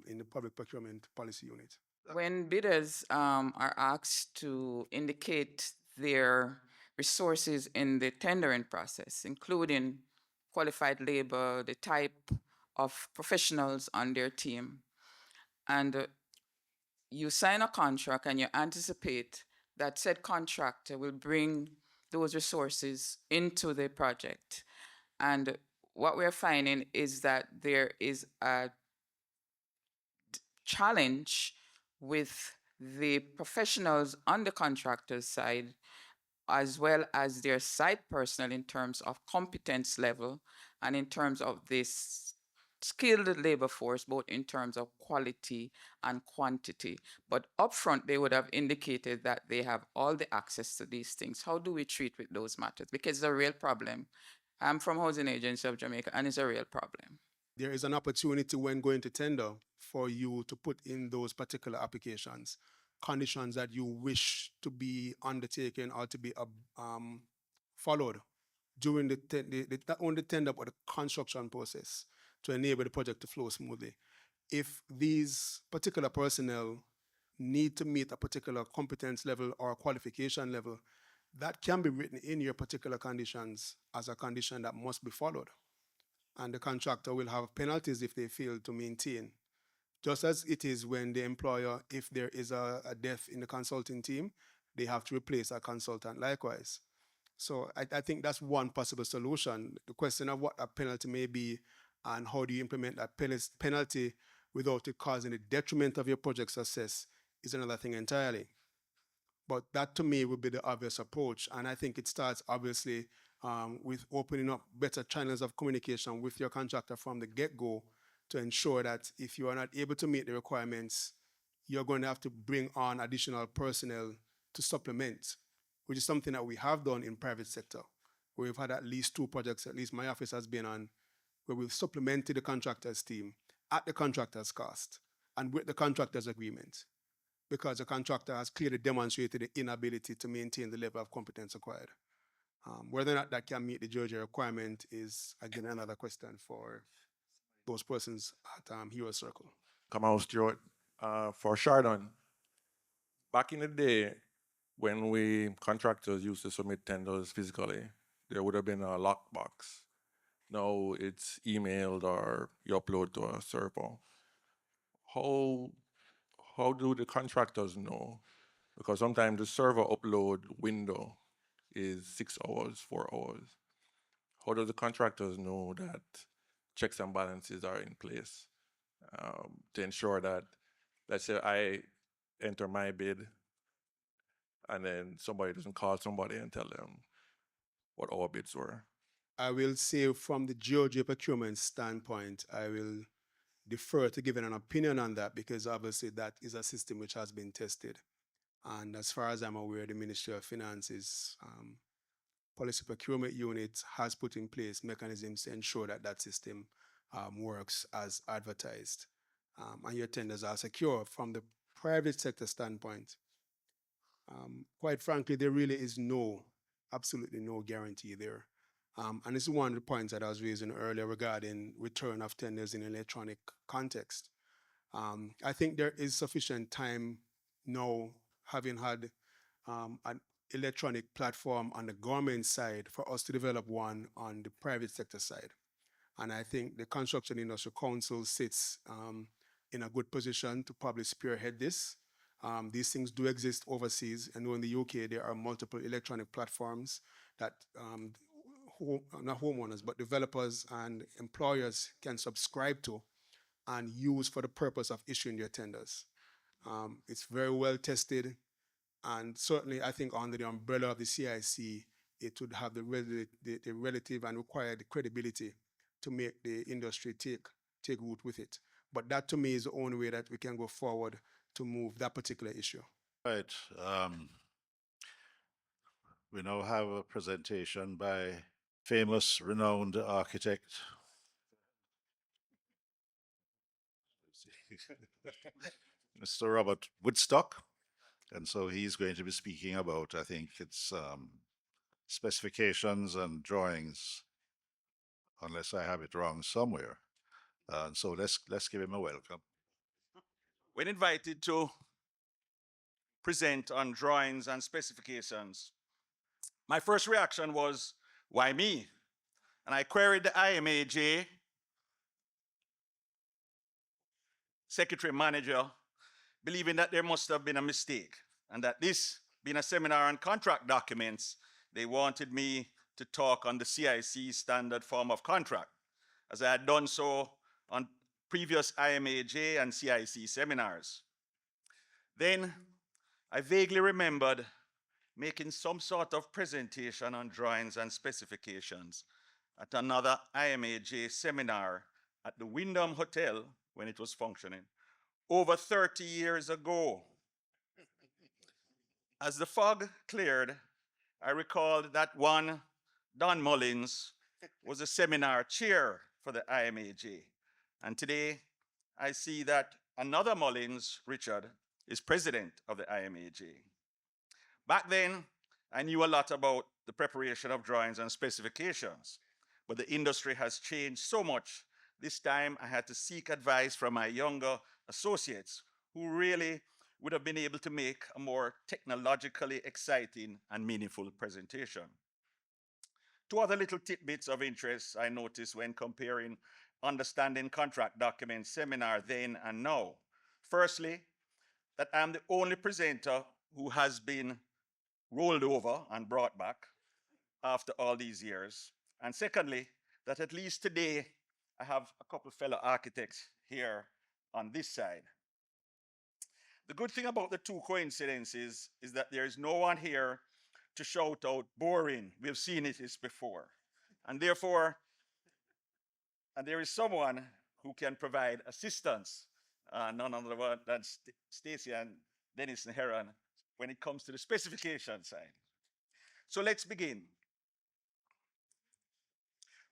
in the public procurement policy unit. When bidders are asked to indicate their resources in the tendering process, including qualified labor, the type of professionals on their team, and you sign a contract and you anticipate that said contractor will bring those resources into the project. And what we're finding is that there is a challenge with the professionals on the contractor's side as well as their site personnel in terms of competence level and in terms of this skilled labor force, both in terms of quality and quantity. But upfront, they would have indicated that they have all the access to these things. How do we treat with those matters? Because it's a real problem. I'm from Housing Agency of Jamaica, and it's a real problem. There is an opportunity when going to tender for you to put in those particular applications, conditions that you wish to be undertaken or to be followed during not only the tender but the construction process to enable the project to flow smoothly. If these particular personnel need to meet a particular competence level or qualification level, that can be written in your particular conditions as a condition that must be followed. And the contractor will have penalties if they fail to maintain. Just as it is when the employer, if there is a death in the consulting team, they have to replace a consultant likewise. So I think that's one possible solution. The question of what a penalty may be and how do you implement that penalty without it causing a detriment of your project success is another thing entirely. But that to me would be the obvious approach. And I think it starts obviously with opening up better channels of communication with your contractor from the get-go to ensure that if you are not able to meet the requirements, you're going to have to bring on additional personnel to supplement, which is something that we have done in private sector. We've had at least 2 projects, at least my office has been on, where we've supplemented the contractor's team at the contractor's cost and with the contractor's agreement, because the contractor has clearly demonstrated the inability to maintain the level of competence required. Whether or not that can meet the Georgia requirement is, again, another question for those persons at Hero Circle. Come out, Stuart. For Chardon, back in the day, when we contractors used to submit tenders physically, there would have been a lockbox. Now it's emailed or you upload to a server. How do the contractors know? Because sometimes the server upload window is 6 hours, 4 hours. How do the contractors know that checks and balances are in place to ensure that, let's say I enter my bid and then somebody doesn't call somebody and tell them what our bids were? I will say from the GOG procurement standpoint, I will defer to giving an opinion on that because obviously that is a system which has been tested. And as far as I'm aware, the Ministry of Finance's policy procurement unit has put in place mechanisms to ensure that that system works as advertised. And your tenders are secure. From the private sector standpoint, quite frankly, there really is absolutely no guarantee there. And this is one of the points that I was raising earlier regarding return of tenders in electronic context. I think there is sufficient time now, having had an electronic platform on the government side, for us to develop one on the private sector side. And I think the Construction Industry Council sits in a good position to probably spearhead this. These things do exist overseas. I know in the UK there are multiple electronic platforms that not homeowners, but developers and employers can subscribe to and use for the purpose of issuing their tenders. It's very well tested, and certainly I think under the umbrella of the CIC, it would have the relative and required credibility to make the industry take root with it. But that to me is the only way that we can go forward to move that particular issue. Right. We now have a presentation by famous, renowned architect. Mr. Robert Woodstock. And so he's going to be speaking about, I think it's specifications and drawings, unless I have it wrong somewhere. And so let's give him a welcome. When invited to present on drawings and specifications, my first reaction was, why me? And I queried the IMAJ secretary manager, believing that there must have been a mistake and that this being a seminar on contract documents, they wanted me to talk on the CIC standard form of contract, as I had done so on previous IMAJ and CIC seminars. Then I vaguely remembered making some sort of presentation on drawings and specifications at another IMAJ seminar at the Wyndham Hotel when it was functioning over 30 years ago. As the fog cleared, I recalled that one Don Mullins was a seminar chair for the IMAJ. And today I see that another Mullins, Richard, is president of the IMAJ. Back then, I knew a lot about the preparation of drawings and specifications, but the industry has changed so much. This time I had to seek advice from my younger associates who really would have been able to make a more technologically exciting and meaningful presentation. Two other little tidbits of interest I noticed when comparing understanding contract documents seminar then and now. Firstly, that I'm the only presenter who has been rolled over and brought back after all these years. And secondly, that at least today I have a couple fellow architects here on this side. The good thing about the two coincidences is that there is no one here to shout out boring. We've seen it before. And therefore, and there is someone who can provide assistance, none other than Stacy and Dennis and Heron, when it comes to the specification side. So let's begin.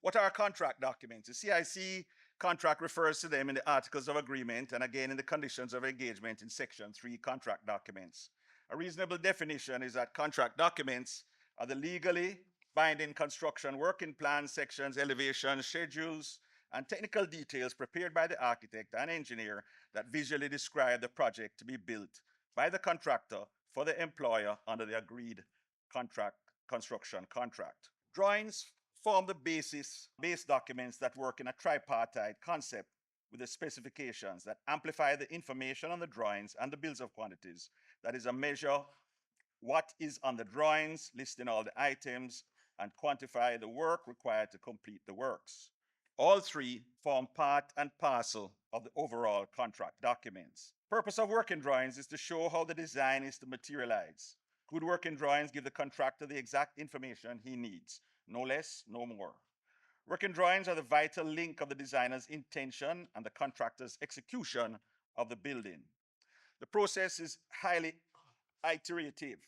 What are contract documents? The CIC contract refers to them in the Articles of Agreement and again in the Conditions of Engagement in Section 3 contract documents. A reasonable definition is that contract documents are the legally binding construction working plans, sections, elevations, schedules, and technical details prepared by the architect and engineer that visually describe the project to be built by the contractor for the employer under the agreed construction contract. Drawings form the base documents that work in a tripartite concept with the specifications that amplify the information on the drawings and the bills of quantities. That is a measure what is on the drawings, listing all the items, and quantify the work required to complete the works. All three form part and parcel of the overall contract documents. Purpose of working drawings is to show how the design is to materialize. Good working drawings give the contractor the exact information he needs, no less, no more. Working drawings are the vital link of the designer's intention and the contractor's execution of the building. The process is highly iterative.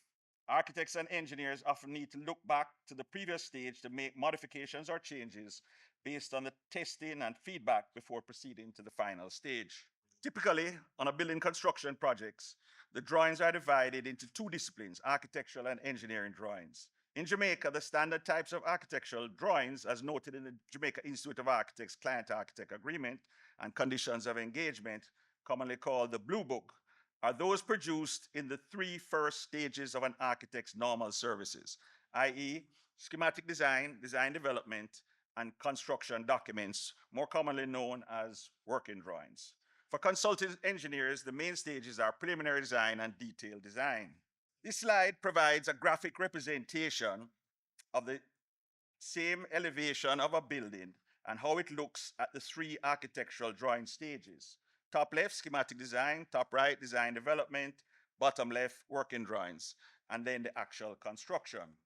Architects and engineers often need to look back to the previous stage to make modifications or changes based on the testing and feedback before proceeding to the final stage. Typically, on a building construction projects, the drawings are divided into two disciplines, architectural and engineering drawings. In Jamaica, the standard types of architectural drawings, as noted in the Jamaica Institute of Architects Client Architect Agreement and Conditions of Engagement, commonly called the Blue Book, are those produced in the three first stages of an architect's normal services, i.e. schematic design, design development, and construction documents, more commonly known as working drawings. For consultant engineers, the main stages are preliminary design and detailed design. This slide provides a graphic representation of the same elevation of a building and how it looks at the three architectural drawing stages. Top left, schematic design, top right, design development, bottom left, working drawings, and then the actual construction.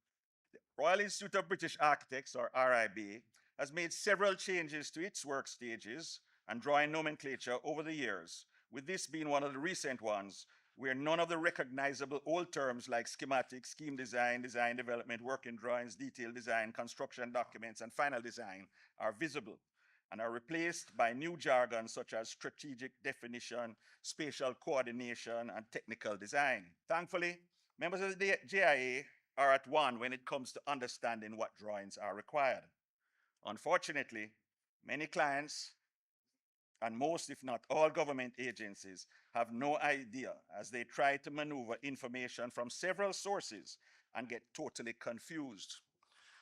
The Royal Institute of British Architects, or RIB, has made several changes to its work stages and drawing nomenclature over the years, with this being one of the recent ones, where none of the recognizable old terms like schematic, scheme design, design development, working drawings, detailed design, construction documents, and final design are visible and are replaced by new jargon such as strategic definition, spatial coordination, and technical design. Thankfully, members of the JIA are at one when it comes to understanding what drawings are required. Unfortunately, many clients and most, if not all, government agencies have no idea as they try to maneuver information from several sources and get totally confused.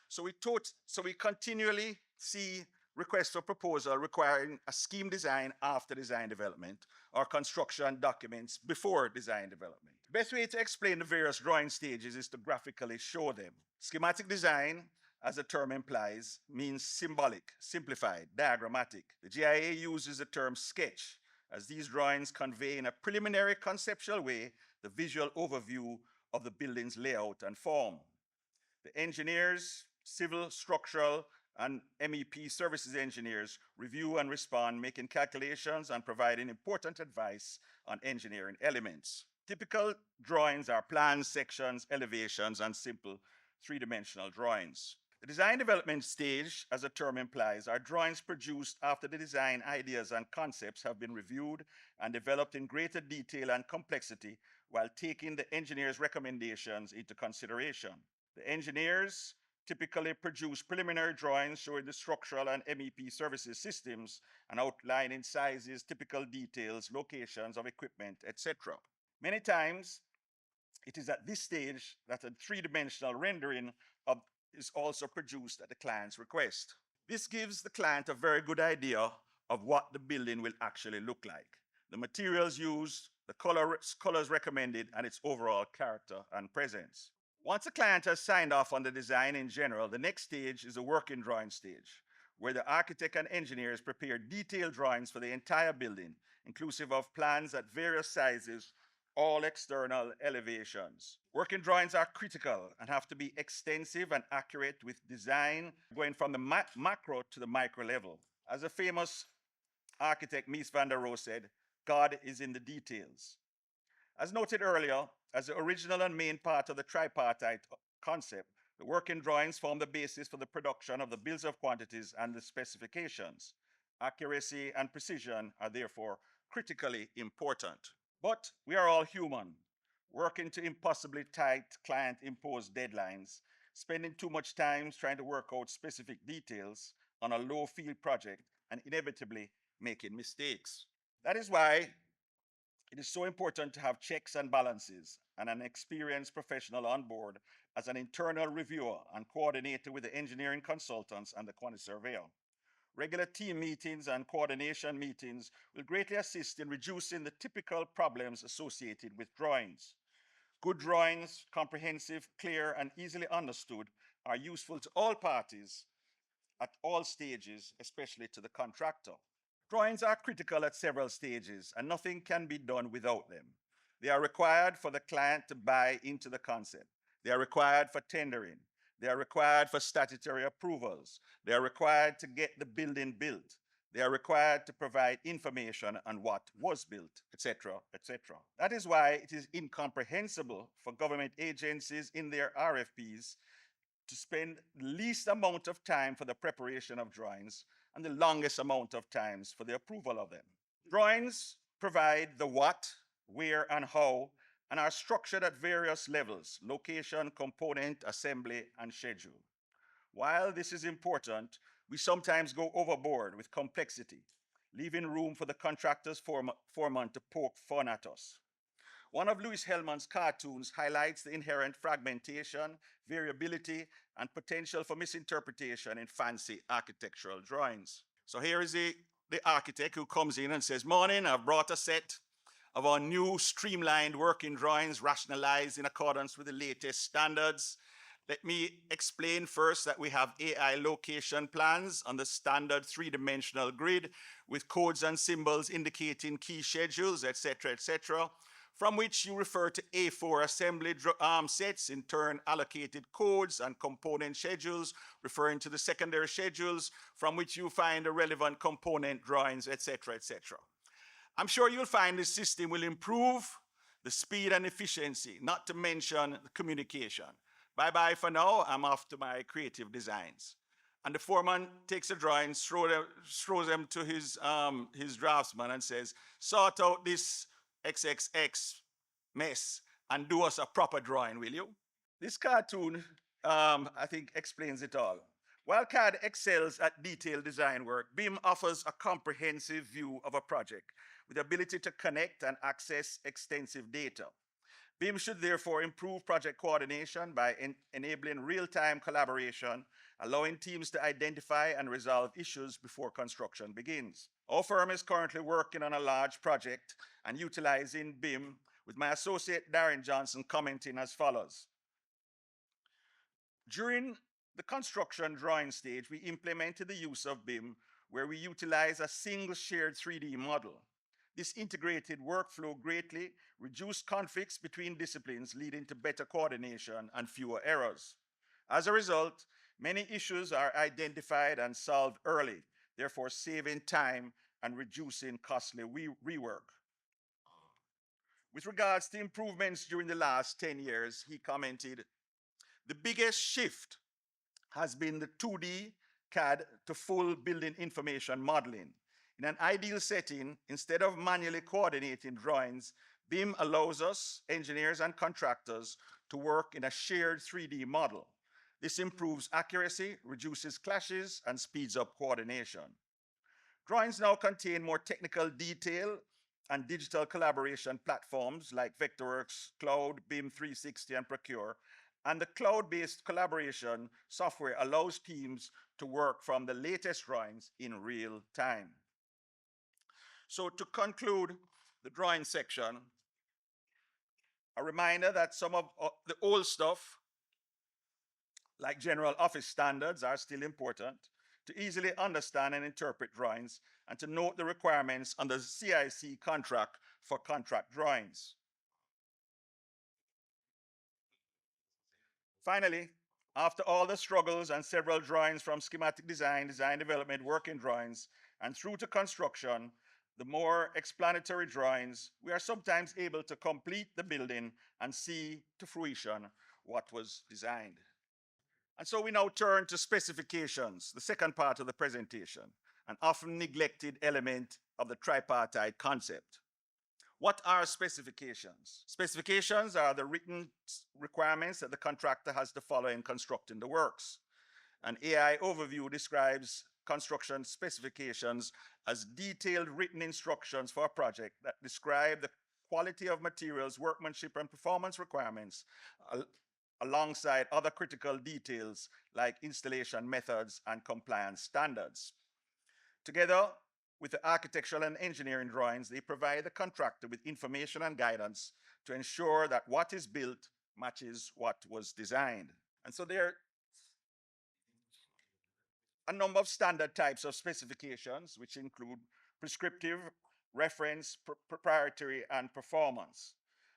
So we continually see requests for proposal requiring a scheme design after design development or construction documents before design development. The best way to explain the various drawing stages is to graphically show them. Schematic design, as the term implies, means symbolic, simplified, diagrammatic. The GIA uses the term sketch, as these drawings convey in a preliminary conceptual way the visual overview of the building's layout and form. The engineers, civil, structural, and MEP services engineers review and respond, making calculations and providing important advice on engineering elements. Typical drawings are plans, sections, elevations, and simple three-dimensional drawings. The design development stage, as the term implies, are drawings produced after the design ideas and concepts have been reviewed and developed in greater detail and complexity while taking the engineer's recommendations into consideration. The engineers typically produce preliminary drawings showing the structural and MEP services systems and outlining sizes, typical details, locations of equipment, etc. Many times, it is at this stage that a three-dimensional rendering is also produced at the client's request. This gives the client a very good idea of what the building will actually look like, the materials used, the colors recommended, and its overall character and presence. Once the client has signed off on the design in general, the next stage is the working drawing stage, where the architect and engineers prepare detailed drawings for the entire building, inclusive of plans at various sizes, all external elevations. Working drawings are critical and have to be extensive and accurate with design going from the macro to the micro level. As the famous architect Mies van der Rohe said, God is in the details. As noted earlier, as the original and main part of the tripartite concept, the working drawings form the basis for the production of the bills of quantities and the specifications. Accuracy and precision are therefore critically important. But we are all human, working to impossibly tight client-imposed deadlines, spending too much time trying to work out specific details on a low-field project, and inevitably making mistakes. That is why it is so important to have checks and balances and an experienced professional on board as an internal reviewer and coordinator with the engineering consultants and the quantity surveyor. Regular team meetings and coordination meetings will greatly assist in reducing the typical problems associated with drawings. Good drawings, comprehensive, clear, and easily understood, are useful to all parties at all stages, especially to the contractor. Drawings are critical at several stages, and nothing can be done without them. They are required for the client to buy into the concept. They are required for tendering. They are required for statutory approvals. They are required to get the building built. They are required to provide information on what was built, etc., etc. That is why it is incomprehensible for government agencies in their RFPs to spend the least amount of time for the preparation of drawings and the longest amount of times for the approval of them. Drawings provide the what, where, and how, and are structured at various levels: location, component, assembly, and schedule. While this is important, we sometimes go overboard with complexity, leaving room for the contractor's foreman to poke fun at us. One of Louis Hellman's cartoons highlights the inherent fragmentation, variability, and potential for misinterpretation in fancy architectural drawings. So here is the architect who comes in and says, "Morning, I've brought a set of our new streamlined working drawings rationalized in accordance with the latest standards. Let me explain first that we have AI location plans on the standard three-dimensional grid with codes and symbols indicating key schedules, etc., etc., from which you refer to A4 assembly sets, in turn allocated codes and component schedules, referring to the secondary schedules, from which you find the relevant component drawings, etc., etc. I'm sure you'll find this system will improve the speed and efficiency, not to mention the communication. Bye-bye for now, I'm off to my creative designs." And the foreman takes the drawings, throws them to his draftsman and says, "Sort out this XXX mess and do us a proper drawing, will you?" This cartoon, I think, explains it all. While CAD excels at detailed design work, BIM offers a comprehensive view of a project with the ability to connect and access extensive data. BIM should therefore improve project coordination by enabling real-time collaboration, allowing teams to identify and resolve issues before construction begins. Our firm is currently working on a large project and utilizing BIM, with my associate Darren Johnson commenting as follows. During the construction drawing stage, we implemented the use of BIM, where we utilize a single shared 3D model. This integrated workflow greatly reduced conflicts between disciplines, leading to better coordination and fewer errors. As a result, many issues are identified and solved early, therefore saving time and reducing costly rework. With regards to improvements during the last 10 years, he commented, the biggest shift has been the 2D CAD to full building information modeling. In an ideal setting, instead of manually coordinating drawings, BIM allows us, engineers and contractors, to work in a shared 3D model. This improves accuracy, reduces clashes, and speeds up coordination. Drawings now contain more technical detail and digital collaboration platforms like Vectorworks, Cloud, BIM 360, and Procure. And the cloud-based collaboration software allows teams to work from the latest drawings in real time. So to conclude the drawing section, a reminder that some of the old stuff, like general office standards, are still important to easily understand and interpret drawings and to note the requirements under the CIC contract for contract drawings. Finally, after all the struggles and several drawings from schematic design, design development, working drawings, and through to construction, the more explanatory drawings, we are sometimes able to complete the building and see to fruition what was designed. And so we now turn to specifications, the second part of the presentation, an often neglected element of the tripartite concept. What are specifications? Specifications are the written requirements that the contractor has to follow in constructing the works. An AI overview describes construction specifications as detailed written instructions for a project that describe the quality of materials, workmanship, and performance requirements, alongside other critical details like installation methods and compliance standards. Together with the architectural and engineering drawings, they provide the contractor with information and guidance to ensure that what is built matches what was designed. And so there are a number of standard types of specifications, which include prescriptive, reference, proprietary, and performance.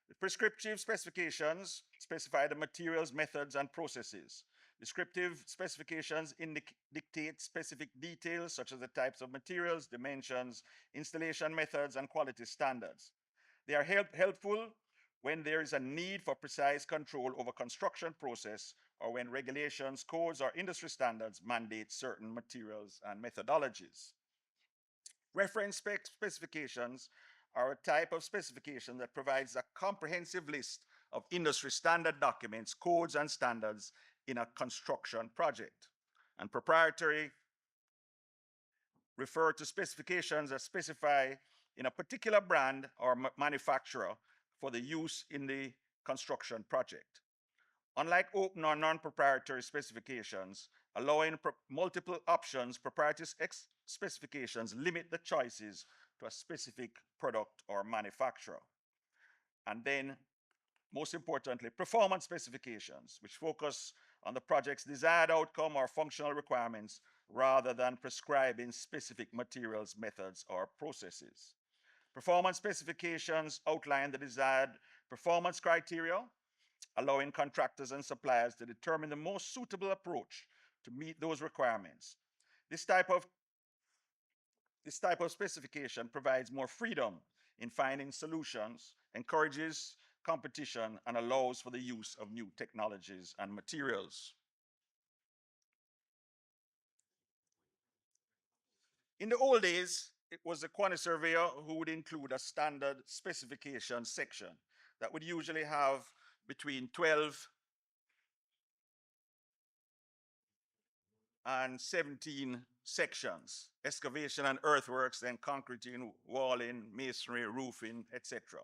The prescriptive specifications specify the materials, methods, and processes. Descriptive specifications dictate specific details such as the types of materials, dimensions, installation methods, and quality standards. They are helpful when there is a need for precise control over construction process or when regulations, codes, or industry standards mandate certain materials and methodologies. Reference specifications are a type of specification that provides a comprehensive list of industry standard documents, codes, and standards in a construction project. And proprietary refer to specifications that specify in a particular brand or manufacturer for the use in the construction project. Unlike open or non-proprietary specifications, allowing multiple options, proprietary specifications limit the choices to a specific product or manufacturer. And then, most importantly, performance specifications, which focus on the project's desired outcome or functional requirements rather than prescribing specific materials, methods, or processes. Performance specifications outline the desired performance criteria, allowing contractors and suppliers to determine the most suitable approach to meet those requirements. This type of specification provides more freedom in finding solutions, encourages competition, and allows for the use of new technologies and materials. In the old days, it was the quantity surveyor who would include a standard specification section that would usually have between 12 17 sections: excavation and earthworks, then concreting, walling, masonry, roofing, etc.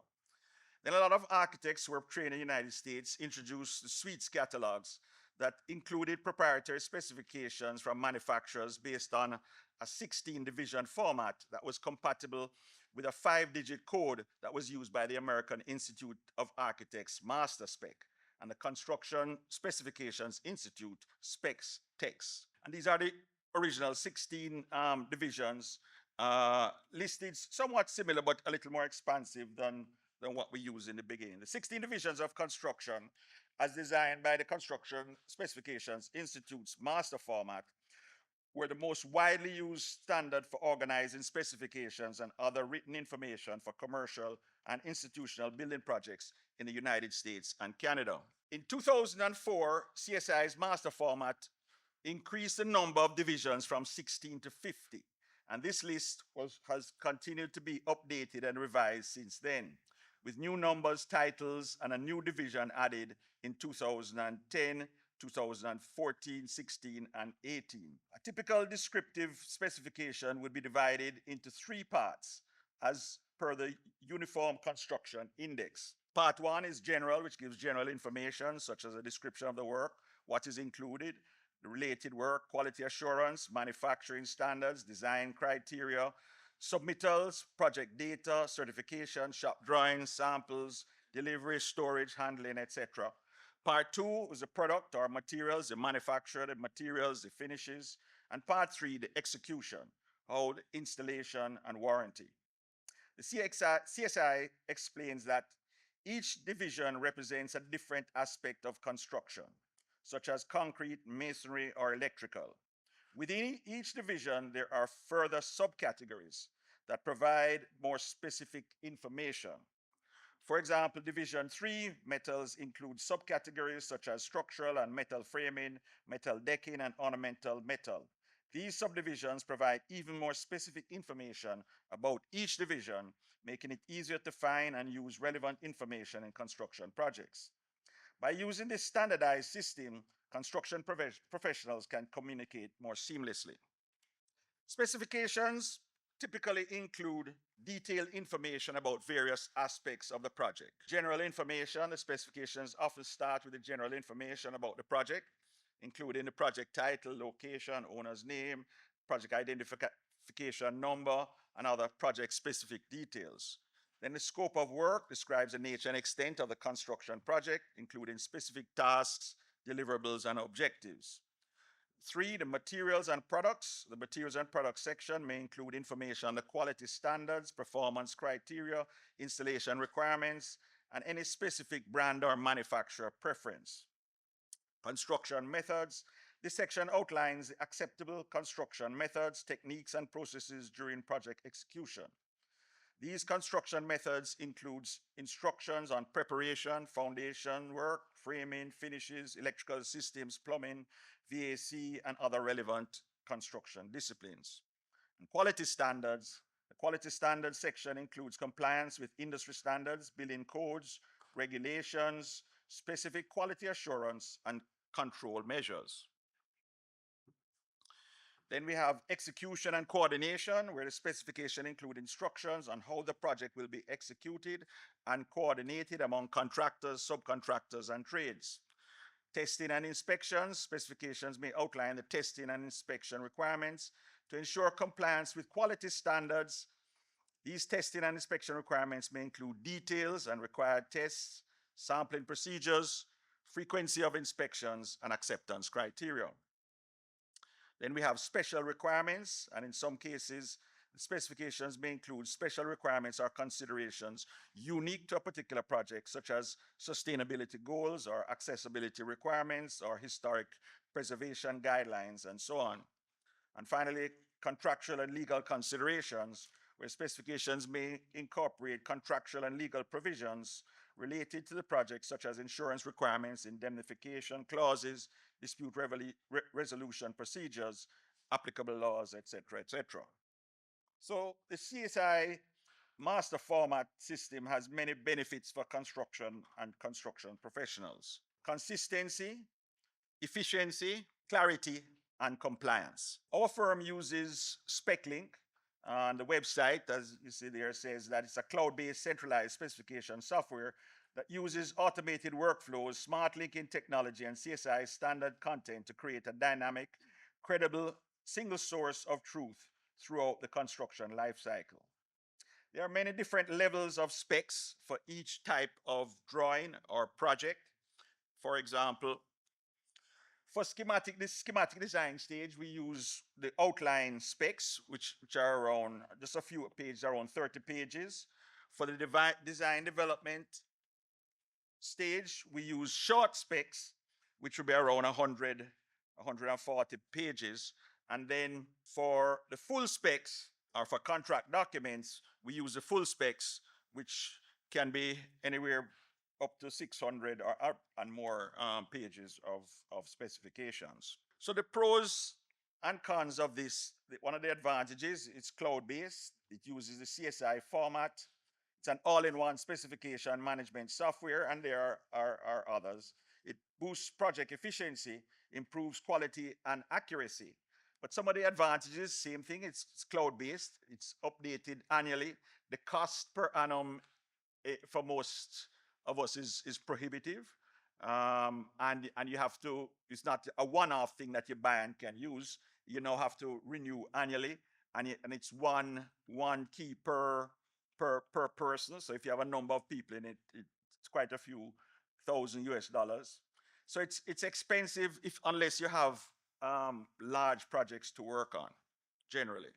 Then a lot of architects who were trained in the United States introduced the suites catalogs that included proprietary specifications from manufacturers based on a 16 division format that was compatible with a 5-digit code that was used by the American Institute of Architects master spec and the Construction Specifications Institute specs text. And these are the original 16 divisions listed somewhat similar but a little more expansive than what we used in the beginning. The 16 divisions of construction, as designed by the Construction Specifications Institute's master format, were the most widely used standard for organizing specifications and other written information for commercial and institutional building projects in the United States and Canada. In 2004, CSI's master format increased the number of divisions from 16 to 50, and this list has continued to be updated and revised since then, with new numbers, titles, and a new division added in 2010, 2014, 16, and 18. A typical descriptive specification would be divided into 3 parts as per the Uniform Construction Index. Part 1 is general, which gives general information such as a description of the work, what is included, the related work, quality assurance, manufacturing standards, design criteria, submittals, project data, certification, shop drawings, samples, delivery, storage, handling, etc. Part 2 is the product or materials, the manufacturer, the materials, the finishes. And part 3, the execution, how the installation and warranty. The CSI explains that each division represents a different aspect of construction, such as concrete, masonry, or electrical. Within each division, there are further subcategories that provide more specific information. For example, Division 3 metals include subcategories such as structural and metal framing, metal decking, and ornamental metal. These subdivisions provide even more specific information about each division, making it easier to find and use relevant information in construction projects. By using this standardized system, construction professionals can communicate more seamlessly. Specifications typically include detailed information about various aspects of the project. General information, the specifications often start with the general information about the project, including the project title, location, owner's name, project identification number, and other project-specific details. Then the scope of work describes the nature and extent of the construction project, including specific tasks, deliverables, and objectives. 3, the materials and products. The materials and products section may include information on the quality standards, performance criteria, installation requirements, and any specific brand or manufacturer preference. Construction methods. This section outlines acceptable construction methods, techniques, and processes during project execution. These construction methods include instructions on preparation, foundation work, framing, finishes, electrical systems, plumbing, VAC, and other relevant construction disciplines. And quality standards. The quality standards section includes compliance with industry standards, building codes, regulations, specific quality assurance, and control measures. Then we have execution and coordination, where the specification includes instructions on how the project will be executed and coordinated among contractors, subcontractors, and trades. Testing and inspections. Specifications may outline the testing and inspection requirements to ensure compliance with quality standards. These testing and inspection requirements may include details and required tests, sampling procedures, frequency of inspections, and acceptance criteria. Then we have special requirements, and in some cases, the specifications may include special requirements or considerations unique to a particular project, such as sustainability goals or accessibility requirements or historic preservation guidelines, and so on. And finally, contractual and legal considerations, where specifications may incorporate contractual and legal provisions related to the project, such as insurance requirements, indemnification clauses, dispute resolution procedures, applicable laws, etc., etc. So the CSI master format system has many benefits for construction and construction professionals. Consistency, efficiency, clarity, and compliance. Our firm uses SpecLink, and the website, as you see there, says that it's a cloud-based centralized specification software that uses automated workflows, smart linking technology, and CSI standard content to create a dynamic, credible, single source of truth throughout the construction lifecycle. There are many different levels of specs for each type of drawing or project. For example, for this schematic design stage, we use the outline specs, which are around just a few pages, around 30 pages. For the design development stage, we use short specs, which will be around 100, 140 pages. And then for the full specs, or for contract documents, we use the full specs, which can be anywhere up to 600 or up and more pages of specifications. So the pros and cons of this, one of the advantages, it's cloud-based. It uses the CSI format. It's an all-in-one specification management software, and there are others. It boosts project efficiency, improves quality and accuracy. But some of the advantages, same thing, it's cloud-based, it's updated annually. The cost per annum for most of us is prohibitive. And you have to, it's not a one-off thing that you buy and can use. You now have to renew annually, and it's one key per person. So if you have a number of people in it, it's quite a few thousand US dollars. So it's expensive if unless you have large projects to work on, generally.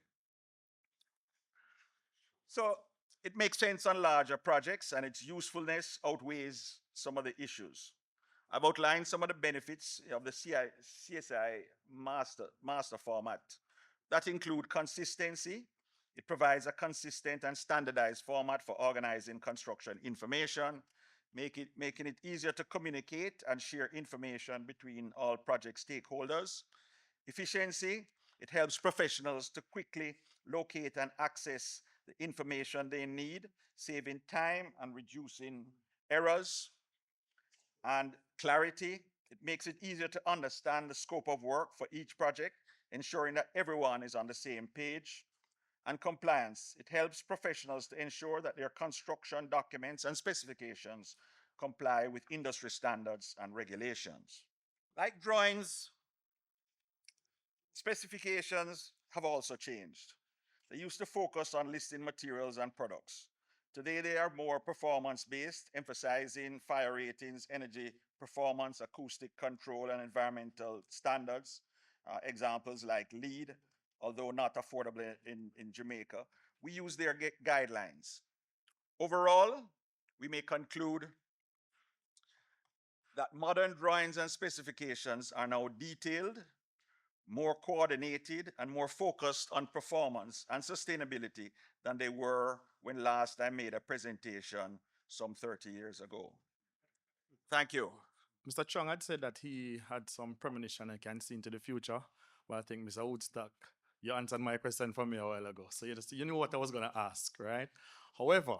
So it makes sense on larger projects, and its usefulness outweighs some of the issues. I've outlined some of the benefits of the CSI master format. That include consistency. It provides a consistent and standardized format for organizing construction information, making it easier to communicate and share information between all project stakeholders. Efficiency, it helps professionals to quickly locate and access the information they need, saving time and reducing errors. And clarity, it makes it easier to understand the scope of work for each project, ensuring that everyone is on the same page. And compliance, it helps professionals to ensure that their construction documents and specifications comply with industry standards and regulations. Like drawings, specifications have also changed. They used to focus on listing materials and products. Today, they are more performance-based, emphasizing fire ratings, energy performance, acoustic control, and environmental standards. Examples like LEED, although not affordable in Jamaica. We use their guidelines. Overall, we may conclude that modern drawings and specifications are now detailed, more coordinated, and more focused on performance and sustainability than they were when last I made a presentation some 30 years ago. Thank you. Mr. Chung had said that he had some premonition I can see into the future. But I think, Mr. Woodstock, you answered my question for me a while ago. So you knew what I was going to ask, right? However,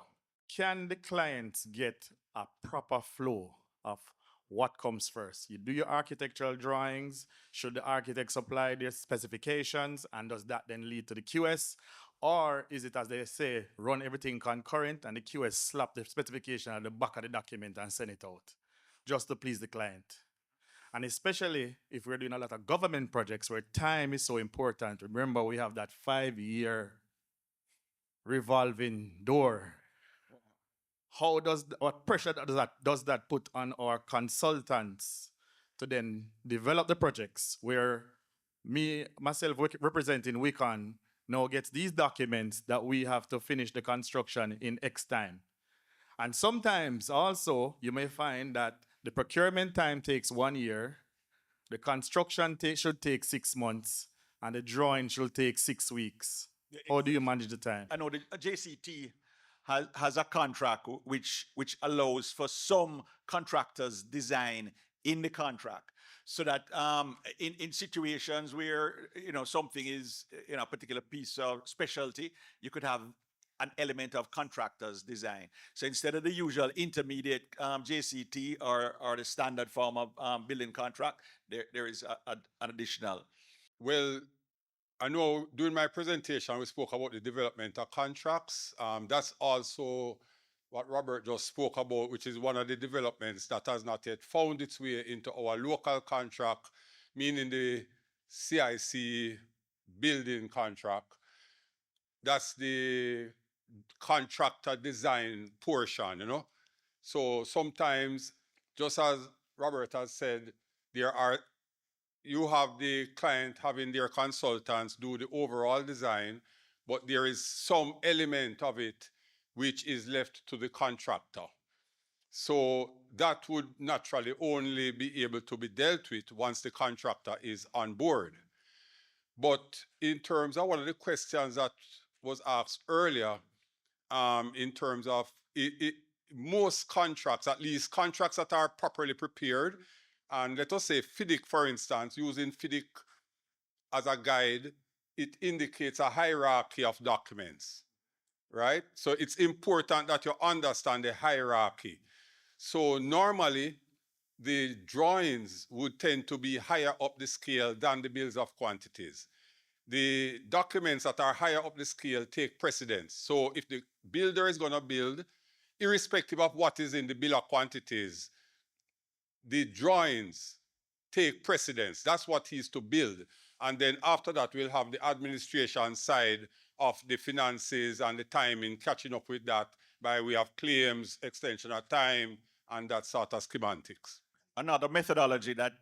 can the clients get a proper flow of what comes first? You do your architectural drawings. Should the architect supply their specifications? And does that then lead to the QS? Or is it, as they say, run everything concurrent and the QS slap the specification at the back of the document and send it out, just to please the client? And especially if we're doing a lot of government projects where time is so important. Remember, we have that 5-year revolving door. What pressure does that put on our consultants to then develop the projects where myself representing Wicon now gets these documents that we have to finish the construction in X time? And sometimes also you may find that the procurement time takes 1 year, the construction should take 6 months, and the drawing should take 6 weeks. How do you manage the time? I know the JCT has a contract which allows for some contractors' design in the contract, so that in situations where something is a particular piece of specialty, you could have an element of contractor's design. So instead of the usual intermediate JCT or the standard form of building contract, there is an additional. Well, I know during my presentation we spoke about the development of contracts. That's also what Robert just spoke about, which is one of the developments that has not yet found its way into our local contract, meaning the CIC building contract. That's the contractor design portion, you know. So sometimes, just as Robert has said, you have the client having their consultants do the overall design, but there is some element of it which is left to the contractor. So that would naturally only be able to be dealt with once the contractor is on board. But in terms of one of the questions that was asked earlier, in terms of most contracts, at least contracts that are properly prepared, and let us say FIDIC, for instance, using FIDIC as a guide, it indicates a hierarchy of documents, right? So it's important that you understand the hierarchy. So normally, the drawings would tend to be higher up the scale than the bills of quantities. The documents that are higher up the scale take precedence. So if the builder is going to build, irrespective of what is in the bill of quantities, the drawings take precedence. That's what he's to build. And then after that, we'll have the administration side of the finances and the timing, catching up with that by way of claims, extension of time, and that sort of schematics. Another methodology that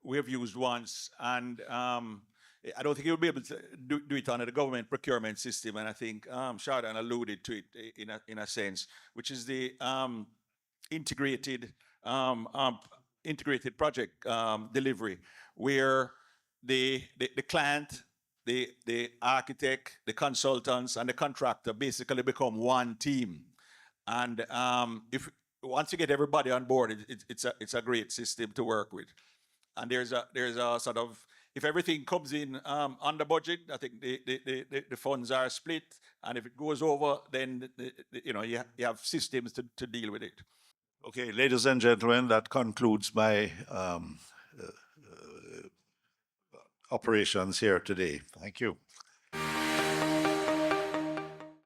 we have used once, and I don't think you'll be able to do it under the government procurement system, and I think Shardan alluded to it in a sense, which is the integrated project delivery, where the client, the architect, the consultants, and the contractor basically become one team. And if once you get everybody on board, it's a great system to work with. And there's a sort of, if everything comes in under budget, I think the funds are split, and if it goes over, then you have systems to deal with it. Okay, ladies and gentlemen, that concludes my operations here today. Thank you.